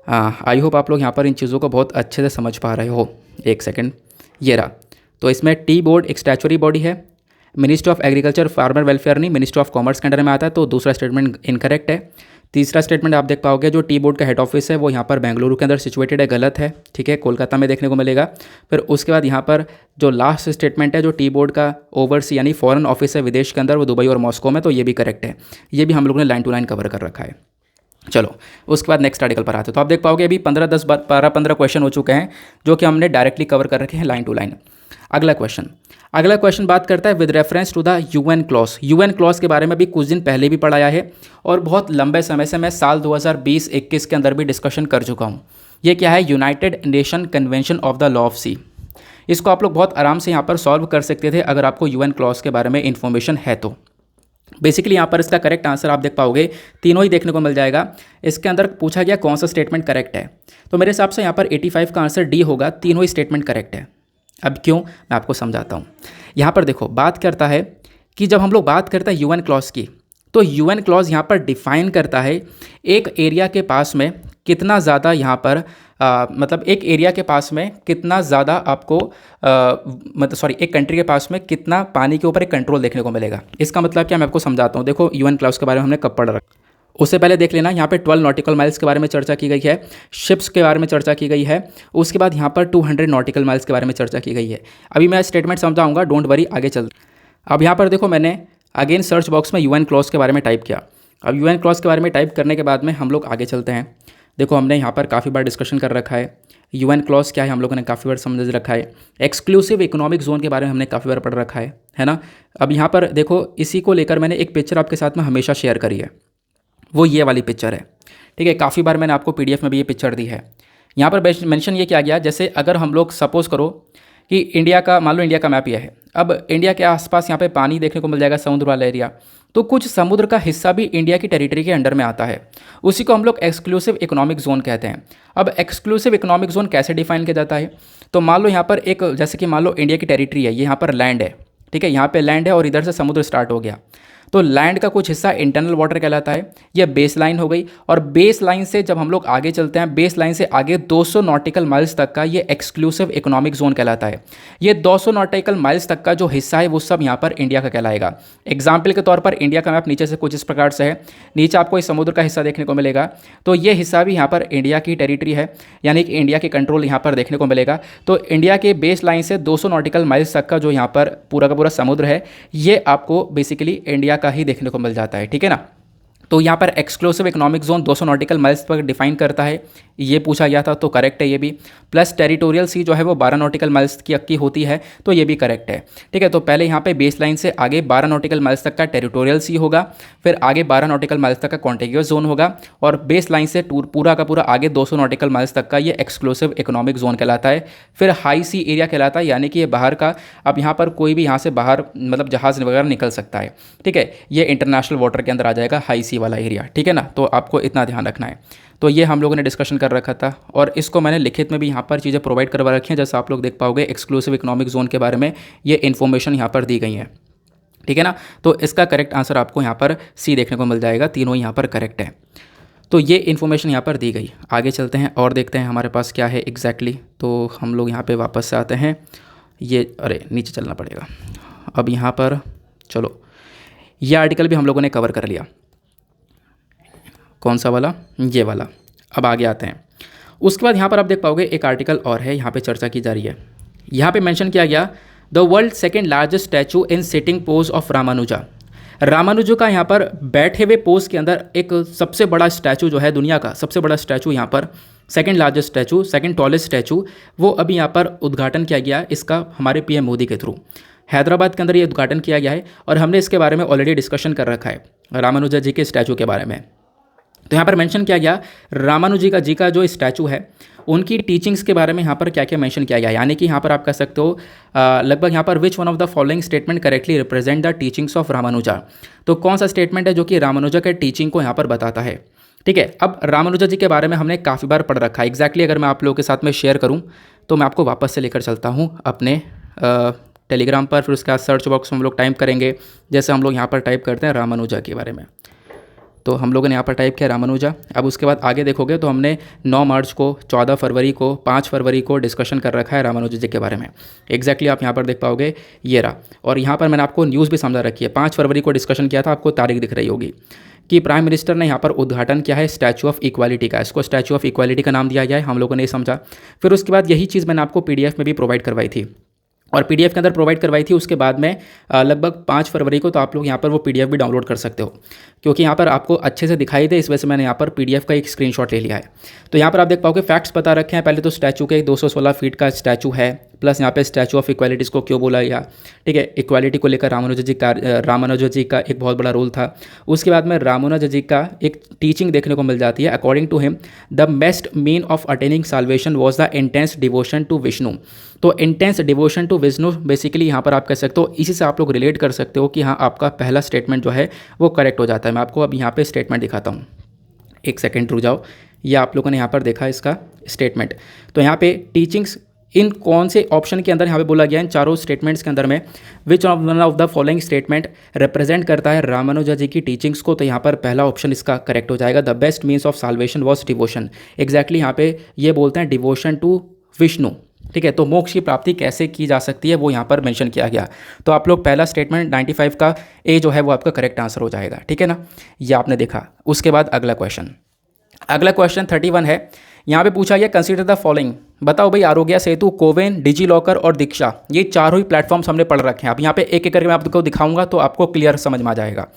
आई होप आप लोग यहाँ पर इन चीज़ों को बहुत अच्छे से समझ पा रहे हो। एक सेकंड, ये रहा। तो इसमें टी बोर्ड एक स्टैचुटरी बॉडी है, ministry of agriculture farmer welfare नहीं, मिनिस्ट्री ऑफ कॉमर्स के अंडर में आता है। तो दूसरा स्टेटमेंट इनकरेक्ट है। तीसरा स्टेटमेंट आप देख पाओगे जो टी बोर्ड का हेड ऑफिस है वो यहाँ पर बेंगलुरु के अंदर सिचुएटेड है, गलत है। ठीक है, कोलकाता में देखने को मिलेगा। फिर उसके बाद यहाँ पर जो लास्ट स्टेटमेंट है, जो टी बोर्ड का ओवरसी यानी फॉरेन ऑफिस है विदेश के अंदर, वो दुबई और मॉस्को में, तो ये भी करेक्ट है। ये भी हम लोगों ने लाइन टू लाइन कवर कर रखा है। चलो, उसके बाद नेक्स्ट आर्टिकल पर आते हैं। तो आप देख पाओगे अभी 15 क्वेश्चन हो चुके हैं जो कि हमने डायरेक्टली कवर कर रखे हैं लाइन टू लाइन। अगला क्वेश्चन बात करता है with reference to the UN clause. UN clause के बारे में भी कुछ दिन पहले भी पढ़ाया है, और बहुत लंबे समय से मैं साल 2020-21 के अंदर भी डिस्कशन कर चुका हूँ। ये क्या है, United Nation convention of the law of sea. इसको आप लोग बहुत आराम से यहाँ पर सॉल्व कर सकते थे अगर आपको यूएन क्लॉज के बारे में इन्फॉर्मेशन है तो। बेसिकली यहाँ पर इसका करेक्ट आंसर आप देख पाओगे, तीनों ही देखने को मिल जाएगा। इसके अंदर पूछा गया कौन सा स्टेटमेंट करेक्ट है, तो मेरे हिसाब से यहाँ पर 85 का आंसर डी होगा, तीनों ही स्टेटमेंट करेक्ट है। अब क्यों, मैं आपको समझाता हूँ। यहाँ पर देखो, बात करता है कि जब हम लोग बात करते हैं यूएन क्लॉज की, तो यूएन क्लॉज यहाँ पर डिफाइन करता है एक एरिया के पास में कितना ज़्यादा यहाँ पर मतलब एक एरिया के पास में कितना ज़्यादा आपको एक कंट्री के पास में कितना पानी के ऊपर एक कंट्रोल देखने को मिलेगा। इसका मतलब क्या, मैं आपको समझाता हूँ। देखो, यूएन क्लॉज के बारे में हमने कब पढ़ रखा, उससे पहले देख लेना। यहाँ पे 12 नॉटिकल माइल्स के बारे में चर्चा की गई है, शिप्स के बारे में चर्चा की गई है। उसके बाद यहाँ पर 200 नॉटिकल माइल्स के बारे में चर्चा की गई है। अभी मैं स्टेटमेंट समझाऊंगा, डोंट वरी, आगे चल। अब यहाँ पर देखो, मैंने अगेन सर्च बॉक्स में यूएन क्लॉज के बारे में टाइप किया। अब यूएन क्लॉज के बारे में टाइप करने के बाद में हम लोग आगे चलते हैं। देखो, हमने यहाँ पर काफ़ी बार डिस्कशन कर रखा है। यूएन क्लॉज क्या है हम लोगों ने काफ़ी बार समझ रखा है। एक्सक्लूसिव इकोनॉमिक जोन के बारे में हमने काफ़ी बार पढ़ रखा है ना। अब यहाँ पर देखो, इसी को लेकर मैंने एक पिक्चर आपके साथ में हमेशा शेयर करी है, वो ये वाली पिक्चर है। ठीक है, काफ़ी बार मैंने आपको पीडीएफ में भी ये पिक्चर दी है। यहाँ पर मेंशन ये किया गया, जैसे अगर हम लोग सपोज़ करो कि इंडिया का, मान लो इंडिया का मैप ये है। अब इंडिया के आसपास यहाँ पे पानी देखने को मिल जाएगा, समुद्र वाला एरिया। तो कुछ समुद्र का हिस्सा भी इंडिया की टेरिटरी के अंडर में आता है, उसी को हम लोग एक्सक्लूसिव इकोनॉमिक जोन कहते हैं। अब एक्सक्लूसिव इकोनॉमिक जोन कैसे डिफाइन किया जाता है, तो मान लो यहाँ पर एक, जैसे कि मान लो इंडिया की टेरिटरी है, ये यहाँ पर लैंड है। ठीक है, यहाँ पे लैंड है और इधर से समुद्र स्टार्ट हो गया, तो लैंड का कुछ हिस्सा इंटरनल वाटर कहलाता है, यह बेस लाइन हो गई। और बेस लाइन से जब हम लोग आगे चलते हैं, बेस लाइन से आगे 200 नॉटिकल माइल्स तक का ये एक्सक्लूसिव इकोनॉमिक जोन कहलाता है। ये 200 नॉटिकल माइल्स तक का जो हिस्सा है वो सब यहाँ पर इंडिया का कहलाएगा। एग्जाम्पल के तौर पर इंडिया का मैप नीचे से कुछ इस प्रकार से है, नीचे आपको इस समुद्र का हिस्सा देखने को मिलेगा, तो ये हिस्सा भी यहाँ पर इंडिया की टेरिटरी है, यानी कि इंडिया के कंट्रोल यहाँ पर देखने को मिलेगा। तो इंडिया के बेस लाइन से 200 नॉटिकल माइल्स तक का जो यहाँ पर पूरा का पूरा समुद्र है, ये आपको बेसिकली इंडिया का ही देखने को मिल जाता है। ठीक है ना। तो यहाँ पर exclusive economic zone 200 nautical miles per define करता है, ये पूछा गया था, तो करेक्ट है ये भी। प्लस टेरिटोरियल सी जो है वो 12 नॉटिकल माइल्स की होती है, तो ये भी करेक्ट है। ठीक है, तो पहले यहाँ पे बेस लाइन से आगे 12 नॉटिकल माइल्स तक का टेरिटोरियल सी होगा, फिर आगे 12 नॉटिकल माइल्स तक का कॉन्टेगियस जोन होगा, और बेस लाइन से पूरा का पूरा आगे 200 नॉटिकल माइल्स तक का ये एक्सक्लूसिव इकोनॉमिक जोन कहलाता है। फिर हाई सी एरिया कहलाता है, यानी कि ये बाहर का, अब यहाँ पर कोई भी यहाँ से बाहर मतलब जहाज़ वगैरह निकल सकता है। ठीक है, ये इंटरनेशनल वाटर के अंदर आ जाएगा हाई सी वाला एरिया। ठीक है ना, तो आपको इतना ध्यान रखना है। तो ये हम लोगों ने डिस्कशन कर रखा था, और इसको मैंने लिखित में भी यहाँ पर चीज़ें प्रोवाइड करवा रखी हैं, जैसे आप लोग देख पाओगे एक्सक्लूसिव इकोनॉमिक जोन के बारे में ये इन्फॉर्मेशन यहाँ पर दी गई है। ठीक है ना, तो इसका करेक्ट आंसर आपको यहाँ पर सी देखने को मिल जाएगा, तीनों यहाँ पर करेक्ट है। तो ये इन्फॉर्मेशन यहाँ पर दी गई। आगे चलते हैं और देखते हैं हमारे पास क्या है एग्जैक्टली। तो हम लोग यहाँ पर वापस से आते हैं, ये अरे नीचे चलना पड़ेगा। अब यहाँ पर चलो, ये आर्टिकल भी हम लोगों ने कवर कर लिया। कौन सा वाला? ये वाला। अब आगे आते हैं। उसके बाद यहाँ पर आप देख पाओगे एक आर्टिकल और है, यहाँ पे चर्चा की जा रही है। यहाँ पे मेंशन किया गया the world second largest statue in sitting pose of Ramanuja. Ramanuju का यहाँ पर बैठे हुए पोज के अंदर एक सबसे बड़ा स्टैचू जो है, दुनिया का सबसे बड़ा स्टैचू यहाँ पर, second largest statue, second tallest statue, वो अभी यहाँ पर उद्घाटन किया गया इसका हमारे पीएम मोदी के थ्रू। हैदराबाद के अंदर ये उद्घाटन किया गया है, और हमने इसके बारे में ऑलरेडी डिस्कशन कर रखा है रामानुजा जी के स्टैचू के बारे में। तो यहाँ पर मेंशन किया गया रामानुजी का जी का जो स्टैचू है उनकी टीचिंग्स के बारे में यहाँ पर क्या क्या मेंशन किया गया, यानी कि यहाँ पर आप कह सकते हो लगभग यहाँ पर विच one of the following statement correctly represent the teachings of Ramanuja. तो कौन सा स्टेटमेंट है जो कि रामानुजा के टीचिंग को यहाँ पर बताता है। ठीक है, अब रामानुजा जी के बारे में हमने काफ़ी बार पढ़ रखा है। एग्जैक्टली अगर मैं आप लोगों के साथ में शेयर करूँ तो मैं आपको वापस से लेकर चलता हूँ अपने टेलीग्राम पर, फिर उसके बाद सर्च बॉक्स में हम लोग टाइप करेंगे, जैसे हम लोग यहाँ पर टाइप करते हैं रामानुजा के बारे में। तो हम लोगों ने यहाँ पर टाइप किया रामानुजा। अब उसके बाद आगे देखोगे तो हमने 9 मार्च को, 14 फरवरी को, 5 फरवरी को डिस्कशन कर रखा है रामानुजा जी के बारे में। एग्जैक्टली आप यहाँ पर देख पाओगे ये रहा, और यहाँ पर मैंने आपको न्यूज़ भी समझा रखी है। 5 फरवरी को डिस्कशन किया था, आपको तारीख दिख रही होगी कि प्राइम मिनिस्टर ने यहाँ पर उद्घाटन किया है स्टैचू ऑफ इक्वालिटी का। इसको स्टैचू ऑफ इक्वालिटी का नाम दिया गया है, हम लोगों ने ये समझा। फिर उसके बाद यही चीज़ मैंने आपको PDF में भी प्रोवाइड करवाई थी, और PDF के अंदर प्रोवाइड करवाई थी उसके बाद में लगभग 5 फरवरी को। तो आप लोग यहाँ पर वो PDF भी डाउनलोड कर सकते हो, क्योंकि यहाँ पर आपको अच्छे से दिखाई दे, इस वजह से मैंने यहाँ पर PDF का एक स्क्रीनशॉट ले लिया है। तो यहाँ पर आप देख पाओगे फैक्ट्स बता रखे हैं। पहले तो स्टैचू के 216 फीट का स्टैचू है, प्लस यहाँ पे स्टैचू ऑफ इक्वालिटीज़ को क्यों बोला गया। ठीक है, इक्वालिटी को लेकर रामानुजा जी का एक बहुत बड़ा रोल था। उसके बाद में रामानुजा जी का एक टीचिंग देखने को मिल जाती है। According to him the best mean of attaining salvation was the intense devotion to Vishnu. तो intense devotion to Vishnu basically यहाँ पर आप कह सकते हो, इसी से आप लोग रिलेट कर सकते हो कि हाँ आपका पहला स्टेटमेंट जो है वो करेक्ट हो जाता है। मैं आपको अब यहाँ पे स्टेटमेंट दिखाता हूँ, एक सेकेंड रुक जाओ। ये आप लोगों ने यहाँ पर देखा इसका स्टेटमेंट। तो यहाँ पे टीचिंग्स इन कौन से ऑप्शन के अंदर यहाँ पे बोला गया, इन चारों स्टेटमेंट्स के अंदर में विच one of the following statement represent करता है रामानुजा जी की टीचिंग्स को। तो यहाँ पर पहला ऑप्शन इसका करेक्ट हो जाएगा, the best means of solvation was devotion. Exactly यहाँ पे ये बोलते हैं डिवोशन टू विष्णु। ठीक है, तो मोक्ष की प्राप्ति कैसे की जा सकती है वो यहाँ पर मेंशन किया गया। तो आप लोग पहला स्टेटमेंट 95 का ए जो है वो आपका करेक्ट आंसर हो जाएगा। ठीक है ना, ये आपने देखा। उसके बाद अगला क्वेश्चन 31 है। यहाँ पे पूछा गया कंसीडर द फॉलोइंग। बताओ भाई, आरोग्य सेतु, कोविन, डिजी लॉकर और दीक्षा, ये चारों ही प्लेटफॉर्म्स हमने पढ़ रखे हैं। अब यहाँ पे एक एक करके मैं आपको दिखाऊंगा तो आपको क्लियर समझ में आ जाएगा।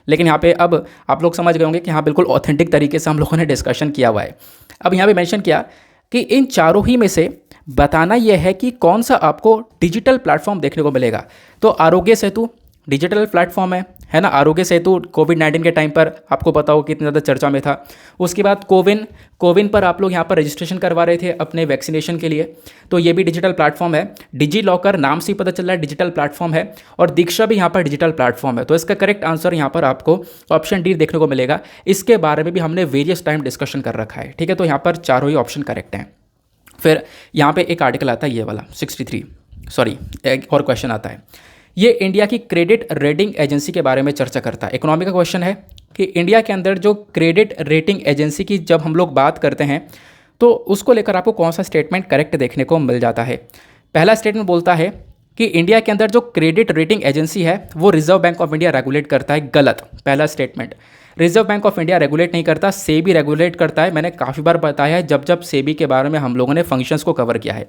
लेकिन यहाँ पे अब आप लोग समझ गए होंगे कि हाँ बिल्कुल ऑथेंटिक तरीके से हम लोगों ने डिस्कशन किया हुआ है। अब यहाँ पे मेंशन किया कि इन चारों ही में से बताना यह है कि कौन सा आपको डिजिटल प्लेटफॉर्म देखने को मिलेगा। तो आरोग्य सेतु डिजिटल प्लेटफॉर्म है ना। आरोग्य सेतु कोविड-19 के टाइम पर आपको पता हो कितनी ज़्यादा चर्चा में था। उसके बाद कोविन पर आप लोग यहाँ पर रजिस्ट्रेशन करवा रहे थे अपने वैक्सीनेशन के लिए, तो ये भी डिजिटल प्लेटफॉर्म है। डिजी लॉकर नाम से ही पता चल रहा है डिजिटल प्लेटफॉर्म है, और दीक्षा भी यहाँ पर डिजिटल प्लेटफॉर्म है। तो इसका करेक्ट आंसर यहाँ पर आपको ऑप्शन डी देखने को मिलेगा। इसके बारे में भी हमने वेरियस टाइम डिस्कशन कर रखा है। ठीक है, तो यहाँ पर चारों ही ऑप्शन करेक्ट हैं। फिर यहाँ पे एक आर्टिकल आता है ये वाला 63, सॉरी एक और क्वेश्चन आता है। ये इंडिया की क्रेडिट रेटिंग एजेंसी के बारे में चर्चा करता है। इकोनॉमी का क्वेश्चन है कि इंडिया के अंदर जो क्रेडिट रेटिंग एजेंसी की जब हम लोग बात करते हैं तो उसको लेकर आपको कौन सा स्टेटमेंट करेक्ट देखने को मिल जाता है। पहला स्टेटमेंट बोलता है कि इंडिया के अंदर जो क्रेडिट रेटिंग एजेंसी है वो reserve bank of India regulate करता है। गलत, पहला statement. Reserve bank of India regulate नहीं करता, सेबी रेगुलेट करता है। मैंने काफ़ी बार बताया है जब सेबी के बारे में हम लोगों ने फंक्शंस को कवर किया है।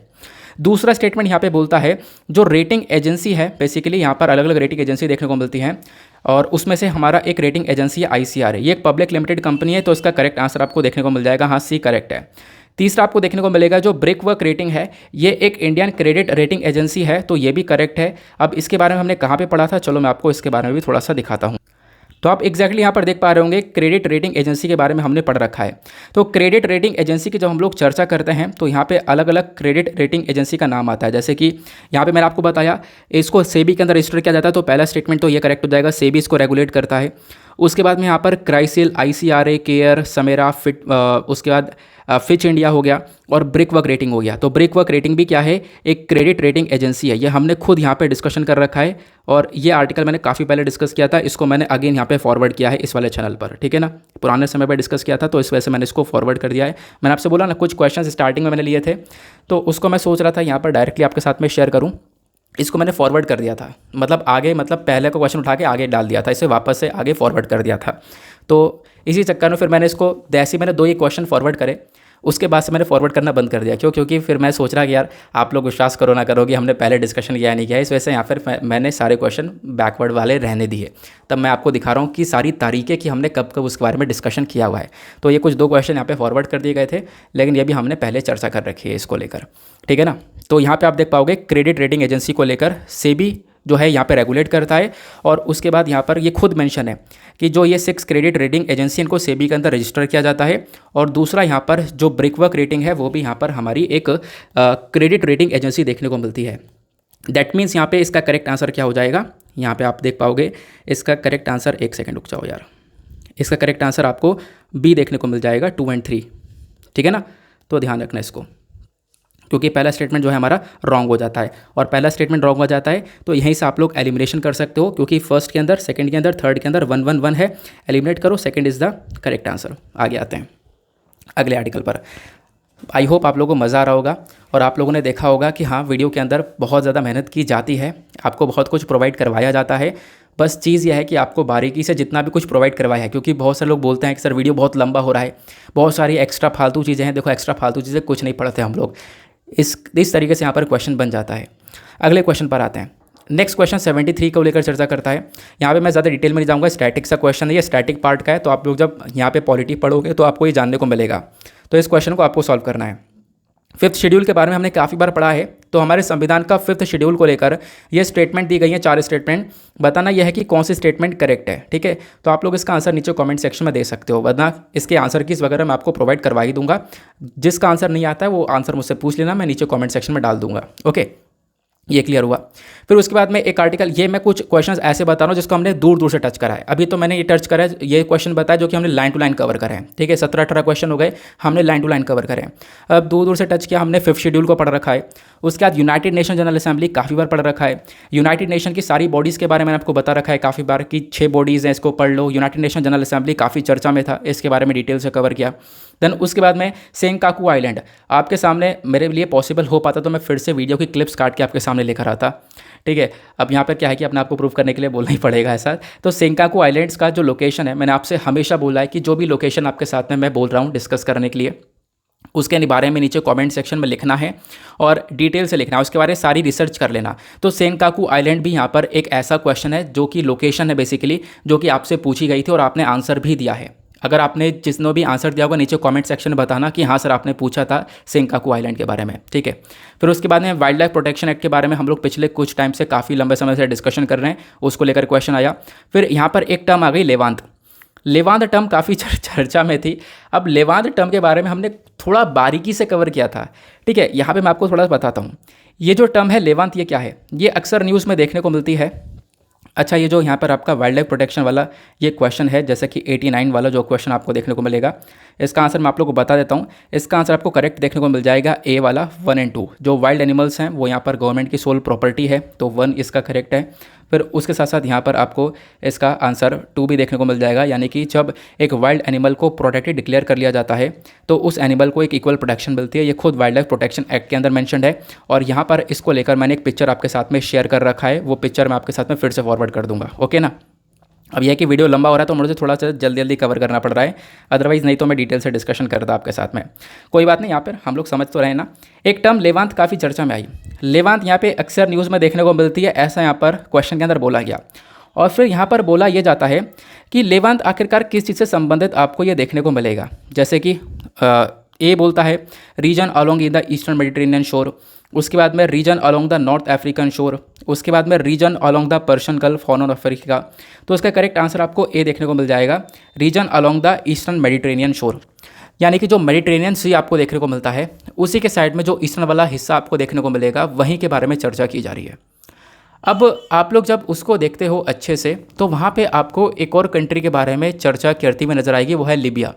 दूसरा स्टेटमेंट यहाँ पे बोलता है जो रेटिंग एजेंसी है, बेसिकली यहाँ पर अलग अलग रेटिंग एजेंसी देखने को मिलती हैं, और उसमें से हमारा एक रेटिंग एजेंसी है ICRA, ये एक पब्लिक लिमिटेड कंपनी है, तो इसका करेक्ट आंसर आपको देखने को मिल जाएगा, हाँ सी करेक्ट है। तीसरा आपको देखने को मिलेगा जो ब्रिकवर्क रेटिंग है, ये एक इंडियन क्रेडिट रेटिंग एजेंसी है, तो ये भी करेक्ट है। अब इसके बारे में हमने कहाँ पे पढ़ा था, चलो मैं आपको इसके बारे में भी थोड़ा सा दिखाता हूँ। तो आप एग्जैक्टली यहाँ पर देख पा रहे होंगे क्रेडिट रेटिंग एजेंसी के बारे में हमने पढ़ रखा है। तो क्रेडिट रेटिंग एजेंसी की जब हम लोग चर्चा करते हैं तो यहाँ पे अलग अलग क्रेडिट रेटिंग एजेंसी का नाम आता है। जैसे कि यहाँ पे मैंने आपको बताया इसको सेबी के अंदर रजिस्टर किया जाता है, तो पहला स्टेटमेंट तो ये करेक्ट हो जाएगा, सेबी इसको रेगुलेट करता है। उसके बाद में यहाँ पर क्राइसिल, ICRA, केयर, समेरा, फिट, उसके बाद फिच इंडिया हो गया और ब्रिकवर्क रेटिंग हो गया। तो ब्रिकवर्क रेटिंग भी क्या है, एक क्रेडिट रेटिंग एजेंसी है। ये हमने खुद यहाँ पे डिस्कशन कर रखा है और ये आर्टिकल मैंने काफ़ी पहले डिस्कस किया था, इसको मैंने अगेन यहाँ पे फॉरवर्ड किया है इस वाले चैनल पर, ठीक है ना। पुराने समय पर डिस्कस किया था तो इस वजह से मैंने इसको फॉरवर्ड कर दिया है। मैंने आपसे बोला ना कुछ क्वेश्चन स्टार्टिंग में मैंने लिए थे, तो उसको मैं सोच रहा था यहाँ पर डायरेक्टली आपके साथ में शेयर करूँ, इसको मैंने फॉरवर्ड कर दिया था, मतलब आगे, मतलब पहले का क्वेश्चन उठा के आगे डाल दिया था, इसे वापस से आगे फॉरवर्ड कर दिया था। तो इसी चक्कर में फिर मैंने इसको जैसे मैंने 2 ही क्वेश्चन फॉरवर्ड करे, उसके बाद से मैंने फॉरवर्ड करना बंद कर दिया। क्योंकि फिर मैं सोच रहा कि यार आप लोग विश्वास करो ना करोगे, हमने पहले डिस्कशन किया नहीं किया, इस वजह से यहाँ फिर मैंने सारे क्वेश्चन बैकवर्ड वाले रहने दिए। तब मैं आपको दिखा रहा हूँ कि सारी तारीखें कि हमने कब कब उसके बारे में डिस्कशन किया हुआ है। तो ये कुछ 2 क्वेश्चन यहाँ पे फॉरवर्ड कर दिए गए थे, लेकिन ये भी हमने पहले चर्चा कर रखी है इसको लेकर, ठीक है ना। तो यहाँ पर आप देख पाओगे क्रेडिट रेटिंग एजेंसी को लेकर सेबी जो है यहाँ पे रेगुलेट करता है, और उसके बाद यहाँ पर ये खुद मेंशन है कि जो ये 6 क्रेडिट रेटिंग एजेंसी इनको सेबी के अंदर रजिस्टर किया जाता है। और दूसरा यहाँ पर जो ब्रिकवर्क रेटिंग है वो भी यहाँ पर हमारी एक क्रेडिट रेटिंग एजेंसी देखने को मिलती है। दैट मीन्स यहाँ पे इसका करेक्ट आंसर क्या हो जाएगा, यहाँ पे आप देख पाओगे इसका करेक्ट आंसर, एक सेकेंड रुक जाओ यार, इसका करेक्ट आंसर आपको बी देखने को मिल जाएगा, 2 और 3, ठीक है ना। तो ध्यान रखना इसको, क्योंकि पहला स्टेटमेंट जो है हमारा रॉन्ग हो जाता है, और पहला स्टेटमेंट रॉन्ग हो जाता है तो यहीं से आप लोग एलिमिनेशन कर सकते हो, क्योंकि फर्स्ट के अंदर, सेकंड के अंदर, थर्ड के अंदर 1 1 1 है, एलिमिनेट करो, second is the correct answer. आगे आते हैं अगले आर्टिकल पर। आई होप आप लोगों को मज़ा आ रहा होगा और आप लोगों ने देखा होगा कि हाँ वीडियो के अंदर बहुत ज़्यादा मेहनत की जाती है, आपको बहुत कुछ प्रोवाइड करवाया जाता है। बस चीज़ यह है कि आपको बारीकी से जितना भी कुछ प्रोवाइड करवाया है, क्योंकि बहुत सारे लोग बोलते हैं कि सर वीडियो बहुत लंबा हो रहा है, बहुत सारी एक्स्ट्रा फालतू चीज़ें हैं। देखो एक्स्ट्रा फालतू चीज़ें कुछ नहीं पढ़ते हम लोग, इस तरीके से यहाँ पर क्वेश्चन बन जाता है। अगले क्वेश्चन पर आते हैं। नेक्स्ट क्वेश्चन 73 को लेकर चर्चा करता है। यहाँ पे मैं ज़्यादा डिटेल में नहीं जाऊँगा, स्टैटिक सा क्वेश्चन है, ये स्टैटिक पार्ट का है, तो आप लोग जब यहाँ पे पॉलिटी पढ़ोगे तो आपको ये जानने को मिलेगा। तो इस क्वेश्चन को आपको सॉल्व करना है। 5th शेड्यूल के बारे में हमने काफ़ी बार पढ़ा है, तो हमारे संविधान का 5th शेड्यूल को लेकर ये स्टेटमेंट दी गई है, 4 स्टेटमेंट। बताना यह है कि कौन सी स्टेटमेंट करेक्ट है, ठीक है। तो आप लोग इसका आंसर नीचे कमेंट सेक्शन में दे सकते हो, वरना इसके आंसर कीज वगैरह मैं आपको प्रोवाइड करवा ही दूंगा। जिसका आंसर नहीं आता है वो आंसर मुझसे पूछ लेना, मैं नीचे कॉमेंट सेक्शन में डाल दूंगा, ओके। ये क्लियर हुआ। फिर उसके बाद में एक आर्टिकल, ये मैं कुछ क्वेश्चंस ऐसे बता रहा हूँ जिसको हमने दूर दूर से टच करा है। अभी तो मैंने ये टच करा है, ये क्वेश्चन बताया जो कि हमने लाइन टू लाइन कवर करें हैं, ठीक है। 17-18 क्वेश्चन हो गए, हमने लाइन टू लाइन कवर करें। अब दूर दूर से टच किया, हमने 5th शेड्यूल को पढ़ रखा है। उसके बाद यूनाइटेड नेशन जनरल असेंबली काफ़ी बार पढ़ रखा है। यूनाइटेड नेशन की सारी बॉडीज़ के बारे में आपको बता रखा है काफ़ी बार कि 6 बॉडीज़ हैं, इसको पढ़ लो। यूनाइटेड नेशन जनरल असेंबली काफ़ी चर्चा में था, इसके बारे में डिटेल से कवर किया। देन उसके बाद में सेंकाकू आइलैंड आपके सामने मेरे लिए पॉसिबल हो पाता तो मैं फिर से वीडियो की क्लिप्स काट के आपके सामने लेकर आता, ठीक है। अब यहाँ पर क्या है कि अपने आपको प्रूव करने के लिए बोलना ही पड़ेगा ऐसा। तो सेंकाकू आइलैंड्स का जो लोकेशन है, मैंने आपसे हमेशा बोला है कि जो भी लोकेशन आपके साथ में मैं बोल रहा हूँ डिस्कस करने के लिए, उसके बारे में नीचे कमेंट सेक्शन में लिखना है और डिटेल से लिखना है, उसके बारे में सारी रिसर्च कर लेना। तो सेंकाकू आइलैंड भी यहाँ पर एक ऐसा क्वेश्चन है जो कि लोकेशन है बेसिकली, जो कि आपसे पूछी गई थी और आपने आंसर भी दिया है। अगर आपने जिसने भी आंसर दिया होगा नीचे कमेंट सेक्शन में बताना कि हाँ सर आपने पूछा था सेंकाकू आइलैंड के बारे में, ठीक है। फिर उसके बाद में वाइल्ड लाइफ प्रोटेक्शन एक्ट के बारे में हम लोग पिछले कुछ टाइम से काफ़ी लंबे समय से डिस्कशन कर रहे हैं, उसको लेकर क्वेश्चन आया। फिर यहाँ पर एक टर्म आ गई लेवांत। लेवांत टर्म काफ़ी चर्चा में थी। अब लेवांत टर्म के बारे में हमने थोड़ा बारीकी से कवर किया था, ठीक है। यहाँ पे मैं आपको थोड़ा सा बताता हूँ। ये जो टर्म है लेवांत, ये क्या है, ये अक्सर न्यूज़ में देखने को मिलती है। अच्छा, ये जो यहाँ पर आपका वाइल्ड लाइफ प्रोटेक्शन वाला ये क्वेश्चन है, जैसे कि 89 वाला जो क्वेश्चन आपको देखने को मिलेगा, इसका आंसर मैं आप लोगों को बता देता हूँ। इसका आंसर आपको करेक्ट देखने को मिल जाएगा ए वाला 1 और 2। जो वाइल्ड एनिमल्स हैं वो यहाँ पर गवर्नमेंट की सोल प्रॉपर्टी है, तो 1 इसका करेक्ट है। फिर उसके साथ साथ यहाँ पर आपको इसका आंसर 2 भी देखने को मिल जाएगा, यानी कि जब एक वाइल्ड एनिमल को प्रोटेक्टेड डिक्लेयर कर लिया जाता है तो उस एनिमल को एक इक्वल प्रोटेक्शन मिलती है। ये खुद वाइल्ड लाइफ प्रोटेक्शन एक्ट के अंदर मेंशन्ड है। और यहाँ पर इसको लेकर मैंने एक पिक्चर आपके साथ में शेयर कर रखा है, वो पिक्चर मैं आपके साथ में फिर से फॉरवर्ड कर दूंगा, ओके ना। अब यह कि वीडियो लंबा हो रहा है तो मुझे थोड़ा सा जल्दी जल्दी कवर करना पड़ रहा है, अदरवाइज़ नहीं तो मैं डिटेल से डिस्कशन करता आपके साथ में। कोई बात नहीं, यहाँ पर हम लोग समझ तो रहे ना। एक टर्म लेवांत काफ़ी चर्चा में आई। लेवांत यहाँ पे अक्सर न्यूज़ में देखने को मिलती है, ऐसा यहाँ पर क्वेश्चन के अंदर बोला गया। और फिर यहाँ पर बोला यह जाता है कि लेवांत आखिरकार किस चीज़ से संबंधित आपको ये देखने को मिलेगा। जैसे कि ए बोलता है region along in the eastern Mediterranean shore, उसके बाद में region along the north African shore, उसके बाद में region along the Persian Gulf horn of Africa. तो इसका करेक्ट आंसर आपको ए देखने को मिल जाएगा, region along the eastern Mediterranean shore. यानी कि जो मेडिटेरेनियन सी आपको देखने को मिलता है उसी के साइड में जो ईस्टर्न वाला हिस्सा आपको देखने को मिलेगा वहीं के बारे में चर्चा की जा रही है। अब आप लोग जब उसको देखते हो अच्छे से तो वहाँ पे आपको एक और कंट्री के बारे में चर्चा करती हुई नजर आएगी, वो है लीबिया।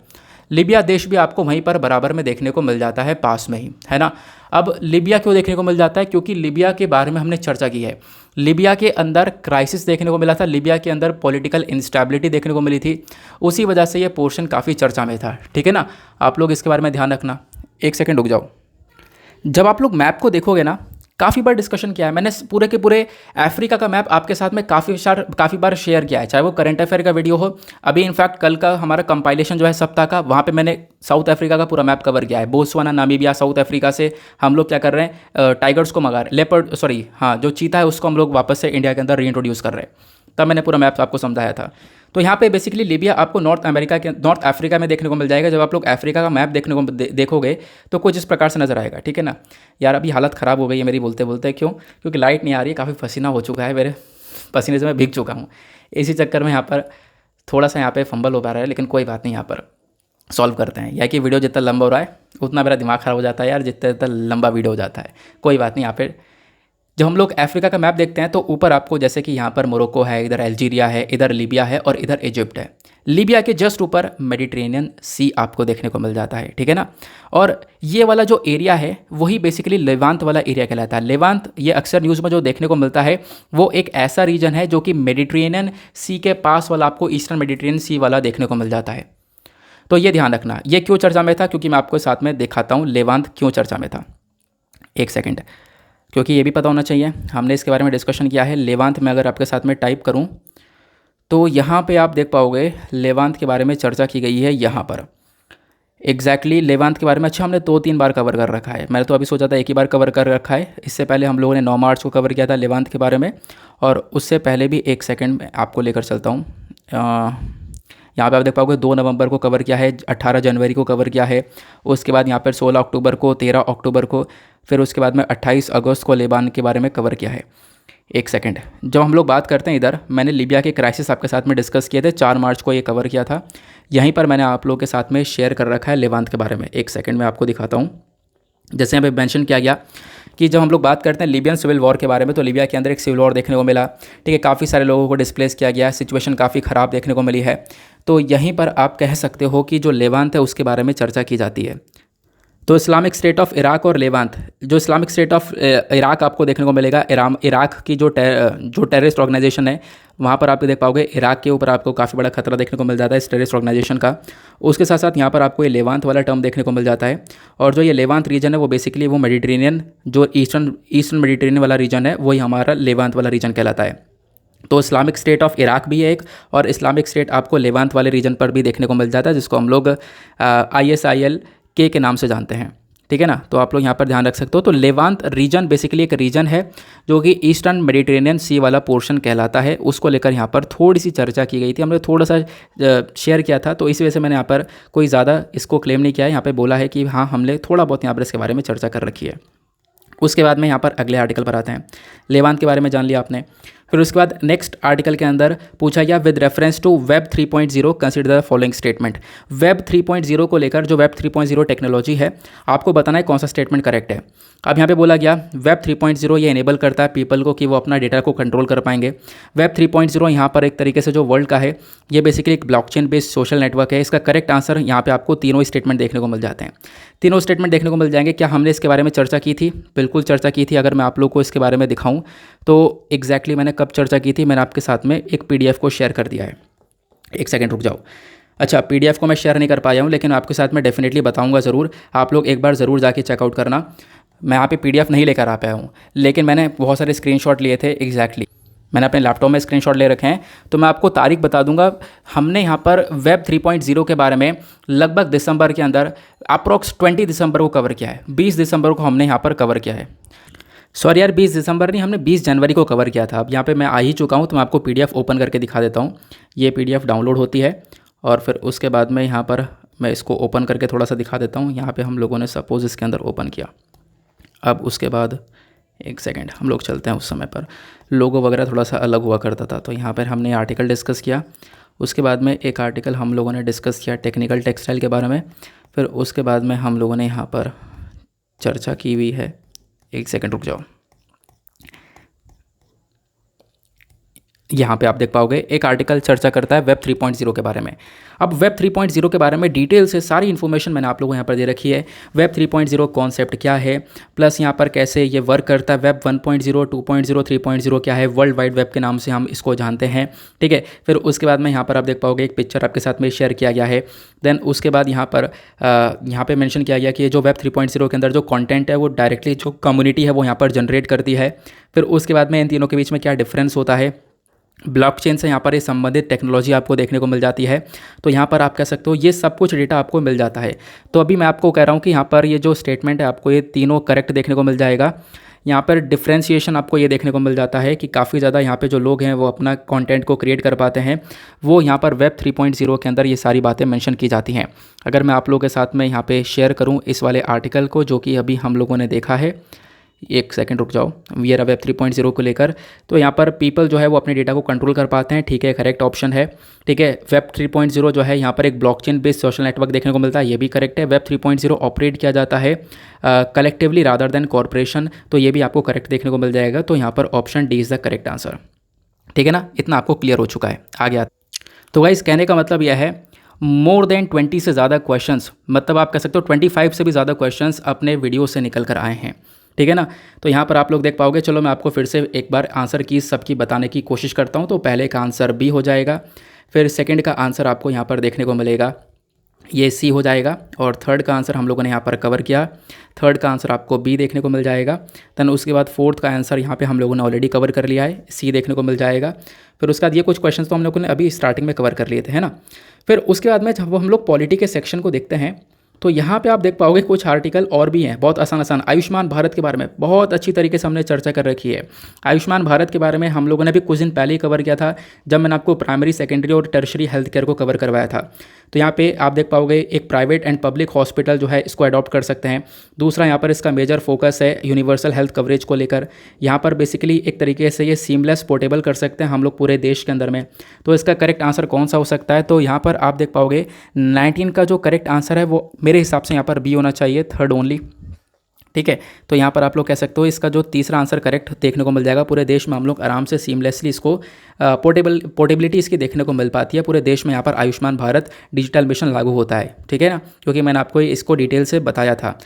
लीबिया देश भी आपको वहीं पर बराबर में देखने को मिल जाता है, पास में ही, है ना। अब लीबिया क्यों देखने को मिल जाता है? क्योंकि लीबिया के बारे में हमने चर्चा की है। लीबिया के अंदर क्राइसिस देखने को मिला था, लीबिया के अंदर पॉलिटिकल इंस्टेबिलिटी देखने को मिली थी, उसी वजह से ये पोर्शन काफ़ी चर्चा में था, ठीक है ना। आप लोग इसके बारे में ध्यान रखना। एक सेकेंड रुक जाओ। जब आप लोग मैप को देखोगे ना, काफ़ी बार डिस्कशन किया है मैंने, पूरे के पूरे अफ्रीका का मैप आपके साथ में काफ़ी बार शेयर किया है, चाहे वो करंट अफेयर का वीडियो हो। अभी इनफैक्ट कल का हमारा कंपाइलेशन जो है सप्ताह का, वहाँ पे मैंने साउथ अफ्रीका का पूरा मैप कवर किया है। बोत्सवाना, नामीबिया, साउथ अफ्रीका से हम लोग क्या कर रहे हैं, टाइगर्स को मंगा रहे, लेपर्ड सॉरी हाँ जो चीता है उसको हम लोग वापस से इंडिया के अंदर रीइंट्रोड्यूस कर रहे हैं। तब मैंने पूरा मैप आपको समझाया था। तो यहाँ पे बेसिकली लीबिया आपको नॉर्थ अफ्रीका में देखने को मिल जाएगा। जब आप लोग अफ्रीका का मैप देखने को देखोगे तो कुछ इस प्रकार से नजर आएगा, ठीक है ना। यार अभी हालत ख़राब हो गई है मेरी बोलते बोलते, क्यों? क्योंकि लाइट नहीं आ रही है, काफ़ी पसीना हो चुका है, मेरे पसीने से मैं भीग चुका हूँ। इसी चक्कर में यहाँ पर थोड़ा सा यहाँ पे फंबल हो पा रहा है, लेकिन कोई बात नहीं, यहाँ पर सॉल्व करते हैं। या कि वीडियो जितना लंबा हो रहा है उतना मेरा दिमाग ख़राब हो जाता है यार, जितना लंबा वीडियो हो जाता है। कोई बात नहीं। यहाँ पर जब हम लोग अफ्रीका का मैप देखते हैं तो ऊपर आपको जैसे कि यहाँ पर मोरक्को है, इधर अल्जीरिया है, इधर लीबिया है और इधर इजिप्ट है। लीबिया के जस्ट ऊपर मेडिटेरेनियन सी आपको देखने को मिल जाता है, ठीक है ना। और ये वाला जो एरिया है वही बेसिकली लेवांत वाला एरिया कहलाता है। लेवांत ये अक्सर न्यूज़ में जो देखने को मिलता है वो एक ऐसा रीजन है जो कि मेडिटेरेनियन सी के पास वाला आपको ईस्टर्न मेडिटेरेनियन सी वाला देखने को मिल जाता है। तो ये ध्यान रखना। ये क्यों चर्चा में था? क्योंकि मैं आपको साथ में दिखाता हूँ लेवांत क्यों चर्चा में था। एक सेकेंड, क्योंकि ये भी पता होना चाहिए, हमने इसके बारे में डिस्कशन किया है। लेवांत में अगर आपके साथ में टाइप करूं तो यहाँ पे आप देख पाओगे लेवांत के बारे में चर्चा की गई है यहाँ पर एग्जैक्टली लेवांत के बारे में। अच्छा, हमने 2-3 बार कवर कर रखा है, मैंने तो अभी सोचा था एक ही बार कवर कर रखा है। इससे पहले हम लोगों ने 9 मार्च को कवर किया था लेवांत के बारे में, और उससे पहले भी एक सेकेंड में आपको लेकर चलता हूँ। यहाँ पे आप देख पाओगे 2 नवंबर को कवर किया है, 18 जनवरी को कवर किया है, उसके बाद यहाँ पर 16 अक्टूबर को, 13 अक्टूबर को, फिर उसके बाद में 28 अगस्त को लेबान के बारे में कवर किया है। एक सेकंड, जब हम लोग बात करते हैं इधर, मैंने लीबिया के क्राइसिस आपके साथ में डिस्कस किए थे, 4 मार्च को ये कवर किया था। यहीं पर मैंने आप लोगों के साथ में शेयर कर रखा है लेवांत के बारे में। एक सेकंड में आपको दिखाता हूँ। जैसे यहाँ पे मेंशन किया गया कि जब हम लोग बात करते हैं लीबियन सिविल वॉर के बारे में, तो लीबिया के अंदर एक सिविल वॉर देखने को मिला, ठीक है। काफ़ी सारे लोगों को डिस्प्लेस किया गया, सिचुएशन काफ़ी ख़राब देखने को मिली है। तो यहीं पर आप कह सकते हो कि जो लेवांत है उसके बारे में चर्चा की जाती है। तो इस्लामिक स्टेट ऑफ इराक और लेवांत, जो इस्लामिक स्टेट ऑफ इराक आपको देखने को मिलेगा, इराक की जो टेररिस्ट ऑर्गेनाइजेशन है, वहाँ पर आप देख पाओगे इराक के ऊपर आपको काफ़ी बड़ा खतरा देखने को मिल जाता है इस टेररिस्ट ऑर्गेनाइजेशन का। उसके साथ साथ यहाँ पर आपको ये लेवांत वाला टर्म देखने को मिल जाता है। और जो ये लेवांत रीजन है वो बेसिकली वो मेडिटेरेनियन, जो ईस्टर्न मेडिटेरेनियन वाला रीजन है वही हमारा लेवांत वाला रीजन कहलाता है। तो इस्लामिक स्टेट ऑफ इराक भी है एक, और इस्लामिक स्टेट आपको लेवांत वाले रीजन पर भी देखने को मिल जाता है, जिसको हम लोग ISIL के नाम से जानते हैं, ठीक है ना। तो आप लोग यहाँ पर ध्यान रख सकते हो। तो लेवांत रीजन बेसिकली एक रीजन है जो कि ईस्टर्न मेडिटेरेनियन सी वाला पोर्शन कहलाता है। उसको लेकर यहाँ पर थोड़ी सी चर्चा की गई थी, हमने थोड़ा सा शेयर किया था, तो इस वजह से मैंने यहाँ पर कोई ज़्यादा इसको क्लेम नहीं किया है। यहाँ पर बोला है कि हाँ हमने थोड़ा बहुत यहाँ पर इसके बारे में चर्चा कर रखी है। उसके बाद में यहाँ पर अगले आर्टिकल पर आते हैं। लेवांत के बारे में जान लिया आपने। फिर उसके बाद नेक्स्ट आर्टिकल के अंदर पूछा गया with reference to web 3.0 consider the following statement. Web 3.0 को लेकर जो वेब 3.0 टेक्नोलॉजी है, आपको बताना है कौन सा स्टेटमेंट करेक्ट है। अब यहाँ पे बोला गया वेब 3.0 ये इनेबल करता है पीपल को कि वो अपना डेटा को कंट्रोल कर पाएंगे। वेब 3.0 यहाँ पर एक तरीके से जो वर्ल्ड का है, ये बेसिकली एक ब्लॉकचेन बेस्ड सोशल नेटवर्क है। इसका करेक्ट आंसर यहाँ पे आपको तीनों स्टेटमेंट देखने को मिल जाते हैं। तीनों स्टेटमेंट देखने को मिल जाएंगे। क्या हमने इसके बारे में चर्चा की थी? बिल्कुल चर्चा की थी। अगर मैं आप लोग को इसके बारे में दिखाऊं तो एग्जैक्टली मैंने कब चर्चा की थी, मैंने आपके साथ में एक PDF को शेयर कर दिया है। एक सेकंड रुक जाओ। अच्छा, PDF को मैं शेयर नहीं कर पाया हूँ, लेकिन आपके साथ मैं डेफिनेटली बताऊँगा ज़रूर। आप लोग एक बार ज़रूर जाके चेकआउट करना। मैं यहाँ पे PDF नहीं लेकर आ पाया हूँ, लेकिन मैंने बहुत सारे स्क्रीनशॉट लिए थे। एग्जैक्टली मैंने अपने लैपटॉप में स्क्रीनशॉट ले रखे हैं, तो मैं आपको तारीख बता दूंगा। हमने यहाँ पर वेब 3.0 के बारे में लगभग दिसंबर के अंदर अप्रॉक्स 20 दिसंबर को कवर किया है। 20 दिसंबर को हमने यहाँ पर कवर किया है। सॉरी यार, 20 दिसंबर नहीं, हमने 20 जनवरी को कवर किया था। अब यहाँ पे मैं आ ही चुका हूँ, तो मैं आपको पीडीएफ ओपन करके दिखा देता हूँ। ये पीडीएफ डाउनलोड होती है और फिर उसके बाद में यहाँ पर मैं इसको ओपन करके थोड़ा सा दिखा देता हूँ। यहाँ पे हम लोगों ने सपोज़ इसके अंदर ओपन किया। अब उसके बाद एक सेकेंड हम लोग चलते हैं। उस समय पर लोगो वगैरह थोड़ा सा अलग हुआ करता था। तो यहाँ पर हमने आर्टिकल डिस्कस किया। उसके बाद में एक आर्टिकल हम लोगों ने डिस्कस किया टेक्निकल टेक्सटाइल के बारे में। फिर उसके बाद में हम लोगों ने यहाँ पर चर्चा की हुई है। एक सेकेंड रुक जाओ। यहाँ पे आप देख पाओगे एक आर्टिकल चर्चा करता है वेब 3.0 के बारे में। अब वेब 3.0 के बारे में डिटेल से सारी इन्फॉर्मेशन मैंने आप लोगों को यहाँ पर दे रखी है। वेब 3.0 कॉन्सेप्ट क्या है, प्लस यहाँ पर कैसे ये वर्क करता है। वेब 1.0, 2.0, 3.0 क्या है, वर्ल्ड वाइड वेब के नाम से हम इसको जानते हैं, ठीक है। फिर उसके बाद में यहाँ पर आप देख पाओगे एक पिक्चर आपके साथ में शेयर किया गया है। देन उसके बाद यहाँ पर मेंशन किया गया कि जो वेब 3.0 के अंदर जो कंटेंट है वो डायरेक्टली जो कम्युनिटी है वो यहाँ पर जनरेट करती है। फिर उसके बाद में इन तीनों के बीच में क्या डिफरेंस होता है। ब्लॉकचेन से यहाँ पर ये संबंधित टेक्नोलॉजी आपको देखने को मिल जाती है। तो यहाँ पर आप कह सकते हो ये सब कुछ डेटा आपको मिल जाता है। तो अभी मैं आपको कह रहा हूँ कि यहाँ पर ये जो स्टेटमेंट है आपको ये तीनों करेक्ट देखने को मिल जाएगा। यहाँ पर डिफ्रेंशिएशन आपको ये देखने को मिल जाता है कि काफ़ी ज़्यादा यहाँ पे जो लोग हैं वो अपना कंटेंट को क्रिएट कर पाते हैं। वो यहाँ पर वेब 3.0 के अंदर ये सारी बातें मेंशन की जाती हैं। अगर मैं आप लोगों के साथ में यहाँ पे शेयर करूँ इस वाले आर्टिकल को जो कि अभी हम लोगों ने देखा है, एक सेकंड रुक जाओ, वी आर वेब 3.0 को लेकर। तो यहाँ पर पीपल जो है वो अपने डेटा को कंट्रोल कर पाते हैं, ठीक है, करेक्ट ऑप्शन है, ठीक है। वेब 3.0 जो है यहाँ पर एक ब्लॉकचेन बेस्ड सोशल नेटवर्क देखने को मिलता है, ये भी करेक्ट है। वेब 3.0 ऑपरेट किया जाता है कलेक्टिवली रादर देन कॉर्पोरेशन, तो ये भी आपको करेक्ट देखने को मिल जाएगा। तो यहाँ पर option D is the correct answer, ठीक है ना। इतना आपको क्लियर हो चुका है। आगे तो गाइस कहने का मतलब यह है मोर देन 20 से ज़्यादा क्वेश्चंस, मतलब आप कह सकते हो 25 से भी ज़्यादा क्वेश्चंस अपने वीडियो से निकल कर आए हैं, ठीक है ना। तो यहाँ पर आप लोग देख पाओगे। चलो मैं आपको फिर से एक बार आंसर की सबकी बताने की कोशिश करता हूँ। तो पहले का आंसर बी हो जाएगा, फिर सेकंड का आंसर आपको यहाँ पर देखने को मिलेगा ये सी हो जाएगा, और थर्ड का आंसर हम लोगों ने यहाँ पर कवर किया। थर्ड का आंसर आपको बी देखने को मिल जाएगा। देन उसके बाद फोर्थ का आंसर यहाँ पे हम लोगों ने ऑलरेडी कवर कर लिया है, सी देखने को मिल जाएगा। फिर उसके बाद ये कुछ क्वेश्चन तो हम लोगों ने अभी स्टार्टिंग में कवर कर लिए थे, है ना। फिर उसके बाद में जब हम लोग पॉलिटी के सेक्शन को देखते हैं तो यहाँ पे आप देख पाओगे कुछ आर्टिकल और भी हैं बहुत आसान आसान। आयुष्मान भारत के बारे में बहुत अच्छी तरीके से हमने चर्चा कर रखी है। आयुष्मान भारत के बारे में हम लोगों ने भी कुछ दिन पहले ही कवर किया था, जब मैंने आपको प्राइमरी, सेकेंडरी और टर्शरी हेल्थ केयर को कवर करवाया था। तो यहाँ पे आप देख पाओगे एक प्राइवेट एंड पब्लिक हॉस्पिटल जो है इसको अडॉप्ट कर सकते हैं। दूसरा यहाँ पर इसका मेजर फोकस है यूनिवर्सल हेल्थ कवरेज को लेकर। यहाँ पर बेसिकली एक तरीके से ये सीमलेस पोर्टेबल कर सकते हैं हम लोग पूरे देश के अंदर में। तो इसका करेक्ट आंसर कौन सा हो सकता है। तो यहाँ पर आप देख पाओगे 19 का जो करेक्ट आंसर है वो मेरे हिसाब से यहाँ पर बी होना चाहिए, थर्ड ओनली, ठीक है। तो यहाँ पर आप लोग कह सकते हो इसका जो तीसरा आंसर करेक्ट देखने को मिल जाएगा। पूरे देश में हम लोग आराम से सीमलेसली इसको पोर्टेबिलिटी इसकी देखने को मिल पाती है। पूरे देश में यहाँ पर आयुष्मान भारत डिजिटल मिशन लागू होता है, ठीक है ना, क्योंकि मैंने आपको इसको डिटेल से बताया था।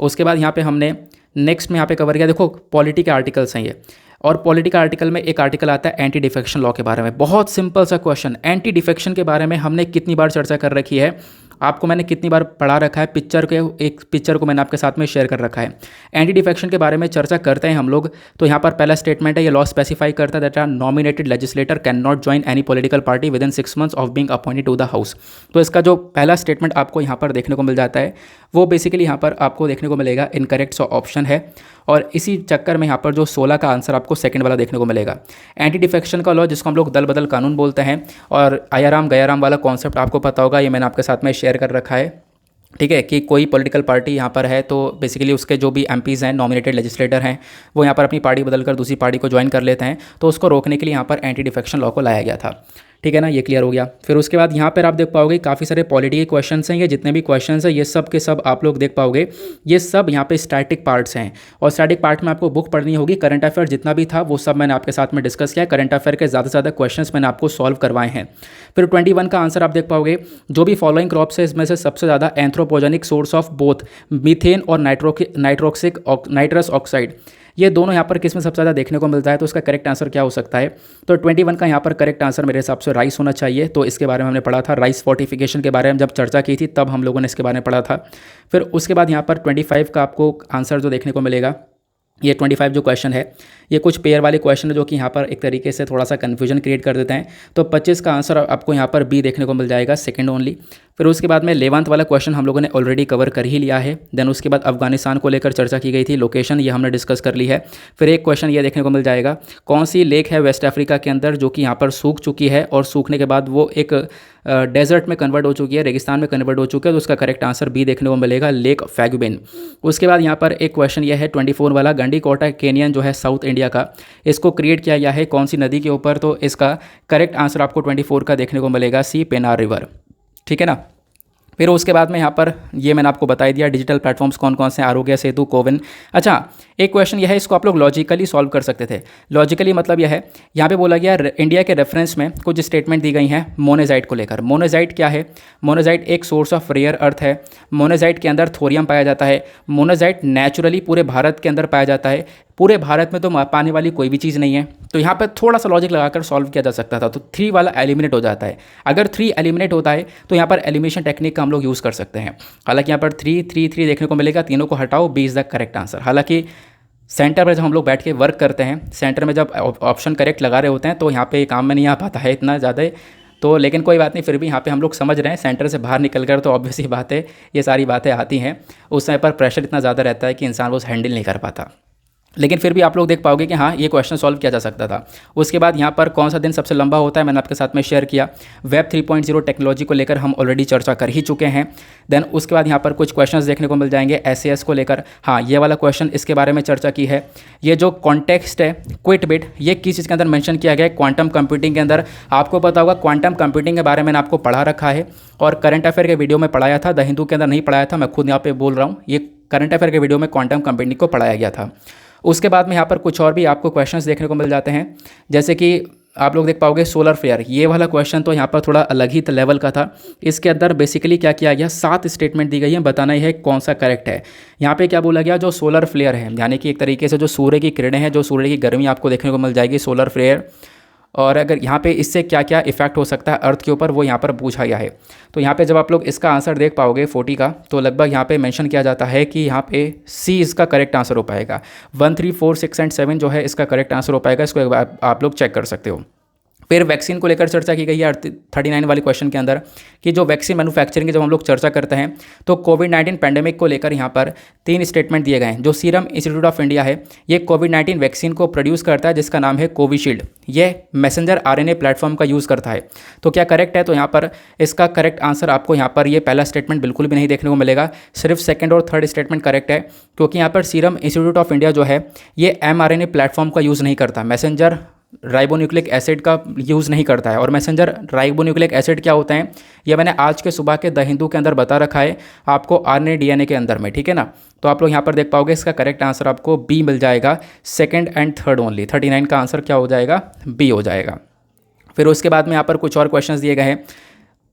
उसके बाद यहाँ पे हमने नेक्स्ट में यहाँ पे कवर किया, देखो पॉलिटी के आर्टिकल्स हैं ये, और पॉलिटी का आर्टिकल में एक आर्टिकल आता है एंटी डिफेक्शन लॉ के बारे में। बहुत सिंपल सा क्वेश्चन, एंटी डिफेक्शन के बारे में हमने कितनी बार चर्चा कर रखी है, आपको मैंने कितनी बार पढ़ा रखा है। एक पिक्चर को मैंने आपके साथ में शेयर कर रखा है। एंटी डिफेक्शन के बारे में चर्चा करते हैं हम लोग। तो यहाँ पर पहला स्टेटमेंट है, ये लॉ स्पेसिफाई करता है that are nominated legislator cannot join any political party within 6 months of being appointed to the house. तो इसका जो पहला स्टेटमेंट आपको यहाँ पर देखने को मिल जाता है वो बेसिकली यहाँ पर आपको देखने को मिलेगा इनकरेक्ट सो ऑप्शन है। और इसी चक्कर में यहाँ पर जो 16 का आंसर आपको सेकंड वाला देखने को मिलेगा। एंटी डिफेक्शन का लॉ जिसको हम लोग दल बदल कानून बोलते हैं, और आयाराम गयाराम वाला कॉन्सेप्ट आपको पता होगा, ये मैंने आपके साथ में शेयर कर रखा है, ठीक है, कि कोई पॉलिटिकल पार्टी यहाँ पर है तो बेसिकली उसके जो भी एमपीज़ हैं, नॉमिनेटेड लेजिस्लेटर हैं, वो यहाँ पर अपनी पार्टी बदलकर दूसरी पार्टी को ज्वाइन कर लेते हैं। तो उसको रोकने के लिए यहाँ पर एंटी डिफेक्शन लॉ को लाया गया था, ठीक है ना, ये क्लियर हो गया। फिर उसके बाद यहाँ पर आप देख पाओगे काफ़ी सारे पॉलिटी के क्वेश्चंस हैं। ये जितने भी क्वेश्चंस हैं ये सब के सब आप लोग देख पाओगे, ये सब यहाँ पे स्टैटिक पार्ट्स हैं। और स्टैटिक पार्ट में आपको बुक पढ़नी होगी। करंट अफेयर जितना भी था वो सब मैंने आपके साथ में डिस्कस किया। करंट अफेयर के ज़्यादा से ज़्यादा क्वेश्चंस मैंने आपको सॉल्व करवाए हैं। फिर 21 का आंसर आप देख पाओगे, जो भी फॉलोइंग क्रॉप्स है इसमें से सबसे ज़्यादा anthropogenic source of both methane और नाइट्रस ऑक्साइड, ये दोनों यहाँ पर किस में सबसे ज़्यादा देखने को मिलता है। तो इसका करेक्ट आंसर क्या हो सकता है। तो 21 का यहाँ पर करेक्ट आंसर मेरे हिसाब से राइस होना चाहिए। तो इसके बारे में हमने पढ़ा था, राइस फोर्टिफिकेशन के बारे में जब चर्चा की थी तब हम लोगों ने इसके बारे में पढ़ा था। फिर उसके बाद यहाँ पर 25 का आपको आंसर जो देखने को मिलेगा, ये 25 जो क्वेश्चन है ये कुछ पेयर वाले क्वेश्चन है जो कि यहाँ पर एक तरीके से थोड़ा सा कन्फ्यूजन क्रिएट कर देते हैं। तो 25 का आंसर आपको यहाँ पर बी देखने को मिल जाएगा, सेकंड ओनली। फिर उसके बाद में 11th वाला क्वेश्चन हम लोगों ने ऑलरेडी कवर कर ही लिया है। देन उसके बाद अफगानिस्तान को लेकर चर्चा की गई थी, लोकेशन ये हमने डिस्कस कर ली है। फिर एक क्वेश्चन ये देखने को मिल जाएगा, कौन सी लेक है वेस्ट अफ्रीका के अंदर जो कि यहाँ पर सूख चुकी है और सूखने के बाद वो एक डेजर्ट में कन्वर्ट हो चुकी है, रेगिस्तान में कन्वर्ट हो चुकी है। तो उसका करेक्ट आंसर बी देखने को मिलेगा, लेक फैगुबिन। उसके बाद यहाँ पर एक क्वेश्चन यह है 24 वाला, गंडीकोटा कैनियन जो है साउथ इंडिया का, इसको क्रिएट किया गया है कौन सी नदी के ऊपर? तो इसका करेक्ट आंसर आपको 24 का देखने को मिलेगा, सी पेनार रिवर। ठीक है ना। फिर उसके बाद में यहाँ पर ये मैंने आपको बता दिया डिजिटल प्लेटफॉर्म्स कौन कौन से, आरोग्य सेतु, कोविन। अच्छा, एक क्वेश्चन यह है, इसको आप लोग लॉजिकली सॉल्व कर सकते थे। लॉजिकली मतलब यह है, यहाँ पे बोला गया इंडिया के रेफरेंस में कुछ स्टेटमेंट दी गई हैं मोनेजाइट को लेकर। मोनेजाइट क्या है? मोनेजाइट एक सोर्स ऑफ रेयर अर्थ है। मोनेजाइट के अंदर थोरियम पाया जाता है। मोनेजाइट नेचुरली पूरे भारत के अंदर पाया जाता है। पूरे भारत में तो पाने वाली कोई भी चीज़ नहीं है। तो यहाँ पर थोड़ा सा लॉजिक लगाकर सॉल्व किया जा सकता था। तो 3 वाला एलिमिनेट हो जाता है। अगर 3 एलिमिनेट होता है तो यहाँ पर एलिमिनेशन टेक्निक का हम लोग यूज़ कर सकते हैं। हालांकि यहाँ पर 3, 3, 3 देखने को मिलेगा, तीनों को हटाओ, B is the correct answer. हालांकि सेंटर पर जब हम लोग बैठ के वर्क करते हैं, सेंटर में जब ऑप्शन करेक्ट लगा रहे होते हैं तो यहाँ पे काम में नहीं आ पाता है इतना ज़्यादा। तो लेकिन कोई बात नहीं, फिर भी यहाँ पे हम लोग समझ रहे हैं, सेंटर से बाहर निकल कर तो ऑब्वियसली बात है ये सारी बातें आती हैं। उस समय पर प्रेशर इतना ज़्यादा रहता है कि इंसान वो हैंडल नहीं कर पाता। लेकिन फिर भी आप लोग देख पाओगे कि हाँ, ये क्वेश्चन सॉल्व किया जा सकता था। उसके बाद यहाँ पर कौन सा दिन सबसे लंबा होता है, मैंने आपके साथ में शेयर किया। वेब 3.0 टेक्नोलॉजी को लेकर हम ऑलरेडी चर्चा कर ही चुके हैं। देन उसके बाद यहाँ पर कुछ क्वेश्चंस देखने को मिल जाएंगे SAS को लेकर। हाँ, ये वाला क्वेश्चन, इसके बारे में चर्चा की है। ये जो कॉन्टेक्स्ट है क्विट बिट, ये किस चीज़ के अंदर मेंशन किया गया है? क्वांटम कंप्यूटिंग के अंदर। आपको पता होगा क्वांटम कंप्यूटिंग के बारे में मैंने आपको पढ़ा रखा है और करंट अफेयर के वीडियो में पढ़ाया था, द हिंदू के अंदर नहीं पढ़ाया था। मैं खुद यहाँ पर बोल रहा हूँ, ये करंट अफेयर के वीडियो में क्वांटम कंप्यूटिंग को पढ़ाया गया था। उसके बाद में यहाँ पर कुछ और भी आपको क्वेश्चंस देखने को मिल जाते हैं, जैसे कि आप लोग देख पाओगे सोलर फ्लेयर। ये वाला क्वेश्चन तो यहाँ पर थोड़ा अलग ही लेवल का था। इसके अंदर बेसिकली क्या किया गया, 7 स्टेटमेंट दी गई है, बताना ही है कौन सा करेक्ट है। यहाँ पे क्या बोला गया, जो सोलर फ्लेयर है, यानी कि एक तरीके से जो सूर्य की किरणें हैं, जो सूर्य की गर्मी आपको देखने को मिल जाएगी, सोलर फ्लेयर। और अगर यहाँ पे इससे क्या क्या इफेक्ट हो सकता है अर्थ के ऊपर, वो यहाँ पर पूछा गया है। तो यहाँ पे जब आप लोग इसका आंसर देख पाओगे 40 का, तो लगभग यहाँ पे मेंशन किया जाता है कि यहाँ पे सी इसका करेक्ट आंसर हो पाएगा। 1, 3, 4, 6 एंड 7 जो है इसका करेक्ट आंसर हो पाएगा। इसको एक बार आप लोग चेक कर सकते हो। फिर वैक्सीन को लेकर चर्चा की गई है 39 वाले क्वेश्चन के अंदर, कि जो वैक्सीन मैन्युफैक्चरिंग की जब हम लोग चर्चा करते हैं तो कोविड-19 पैंडेमिक को लेकर यहाँ पर 3 स्टेटमेंट दिए गए हैं। जो सीरम इंस्टीट्यूट ऑफ इंडिया है, ये कोविड-19 वैक्सीन को प्रोड्यूस करता है जिसका नाम है कोविशील्ड। ये मैसेंजर RNA प्लेटफॉर्म का यूज़ करता है। तो क्या करेक्ट है? तो यहाँ पर इसका करेक्ट आंसर आपको यहाँ पर ये पहला स्टेटमेंट बिल्कुल भी नहीं देखने को मिलेगा, सिर्फ सेकंड और थर्ड स्टेटमेंट करेक्ट है। क्योंकि यहाँ पर सीरम इंस्टीट्यूट ऑफ इंडिया जो है ये mRNA प्लेटफॉर्म का यूज़ नहीं करता, मैसेंजर राइबोन्यूक्लिक एसिड का यूज़ नहीं करता है। और मैसेंजर राइबोन्यूक्लिक एसिड क्या होता है, ये मैंने आज के सुबह के द हिंदू के अंदर बता रखा है आपको, RNA DNA के अंदर में। ठीक है ना। तो आप लोग यहाँ पर देख पाओगे इसका करेक्ट आंसर आपको बी मिल जाएगा, सेकंड एंड थर्ड ओनली। 39 का आंसर क्या हो जाएगा, बी हो जाएगा। फिर उसके बाद में यहाँ पर कुछ और क्वेश्चंस दिए गए हैं।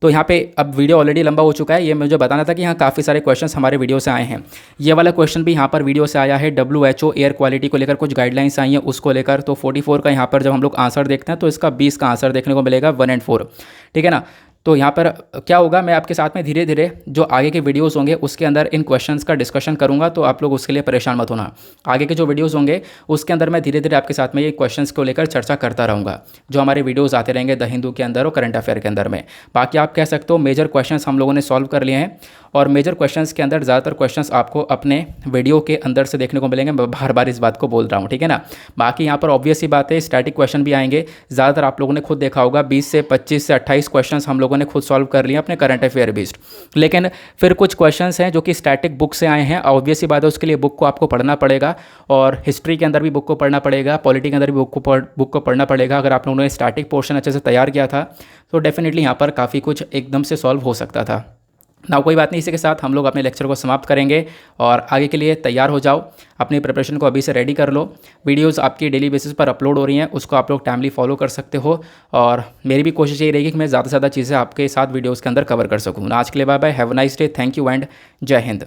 तो यहाँ पे अब वीडियो ऑलरेडी लंबा हो चुका है, ये मुझे बताना था कि यहाँ काफ़ी सारे क्वेश्चंस हमारे वीडियो से आए हैं। ये वाला क्वेश्चन भी यहाँ पर वीडियो से आया है, WHO एयर क्वालिटी को लेकर कुछ गाइडलाइंस आई हैं उसको लेकर। तो 44 का यहाँ पर जब हम लोग आंसर देखते हैं तो इसका 20 का आंसर देखने को मिलेगा, 1 एंड 4। ठीक है ना। तो यहाँ पर क्या होगा, मैं आपके साथ में धीरे धीरे जो आगे के वीडियोस होंगे उसके अंदर इन क्वेश्चंस का डिस्कशन करूँगा। तो आप लोग उसके लिए परेशान मत होना। आगे के जो वीडियोस होंगे उसके अंदर मैं धीरे धीरे आपके साथ में ये क्वेश्चंस को लेकर चर्चा करता रहूँगा, जो हमारे वीडियोस आते रहेंगे द हिंदू के अंदर और करंट अफेयर के अंदर में। बाकी आप कह सकते हो मेजर क्वेश्चंस हम लोगों ने सॉल्व कर लिए हैं, और मेजर क्वेश्चंस के अंदर ज़्यादातर क्वेश्चंस आपको अपने वीडियो के अंदर से देखने को मिलेंगे। मैं बार बार इस बात को बोल रहा हूँ, ठीक है ना। बाकी यहाँ पर ऑब्वियस ही बात है, स्टैटिक क्वेश्चन भी आएंगे। ज़्यादातर आप लोगों ने खुद देखा होगा 20 से 25 से 28 क्वेश्चन हम लोगों ने खुद सॉल्व कर लिए अपने करंट अफेयर बेस्ड। लेकिन फिर कुछ क्वेश्चंस हैं जो कि स्टैटिक बुक से आए हैं, ऑब्वियस ही बात है उसके लिए बुक को आपको पढ़ना पड़ेगा, और हिस्ट्री के अंदर भी बुक को पढ़ना पड़ेगा, पॉलिटी के अंदर भी बुक को पढ़ना पड़ेगा। अगर आप लोगों ने स्टैटिक पोर्शन अच्छे से तैयार किया था तो डेफिनेटली यहाँ पर काफ़ी कुछ एकदम से सॉल्व हो सकता था ना। कोई बात नहीं, इसी के साथ हम लोग अपने लेक्चर को समाप्त करेंगे और आगे के लिए तैयार हो जाओ। अपनी प्रिपरेशन को अभी से रेडी कर लो। वीडियोस आपकी डेली बेसिस पर अपलोड हो रही हैं, उसको आप लोग टाइमली फॉलो कर सकते हो। और मेरी भी कोशिश यही रहेगी कि मैं ज़्यादा से ज़्यादा चीज़ें आपके साथ वीडियोज़ के अंदर कवर कर सकूँ। आज के लिए bye bye, have a nice day, thank you and Jai Hind.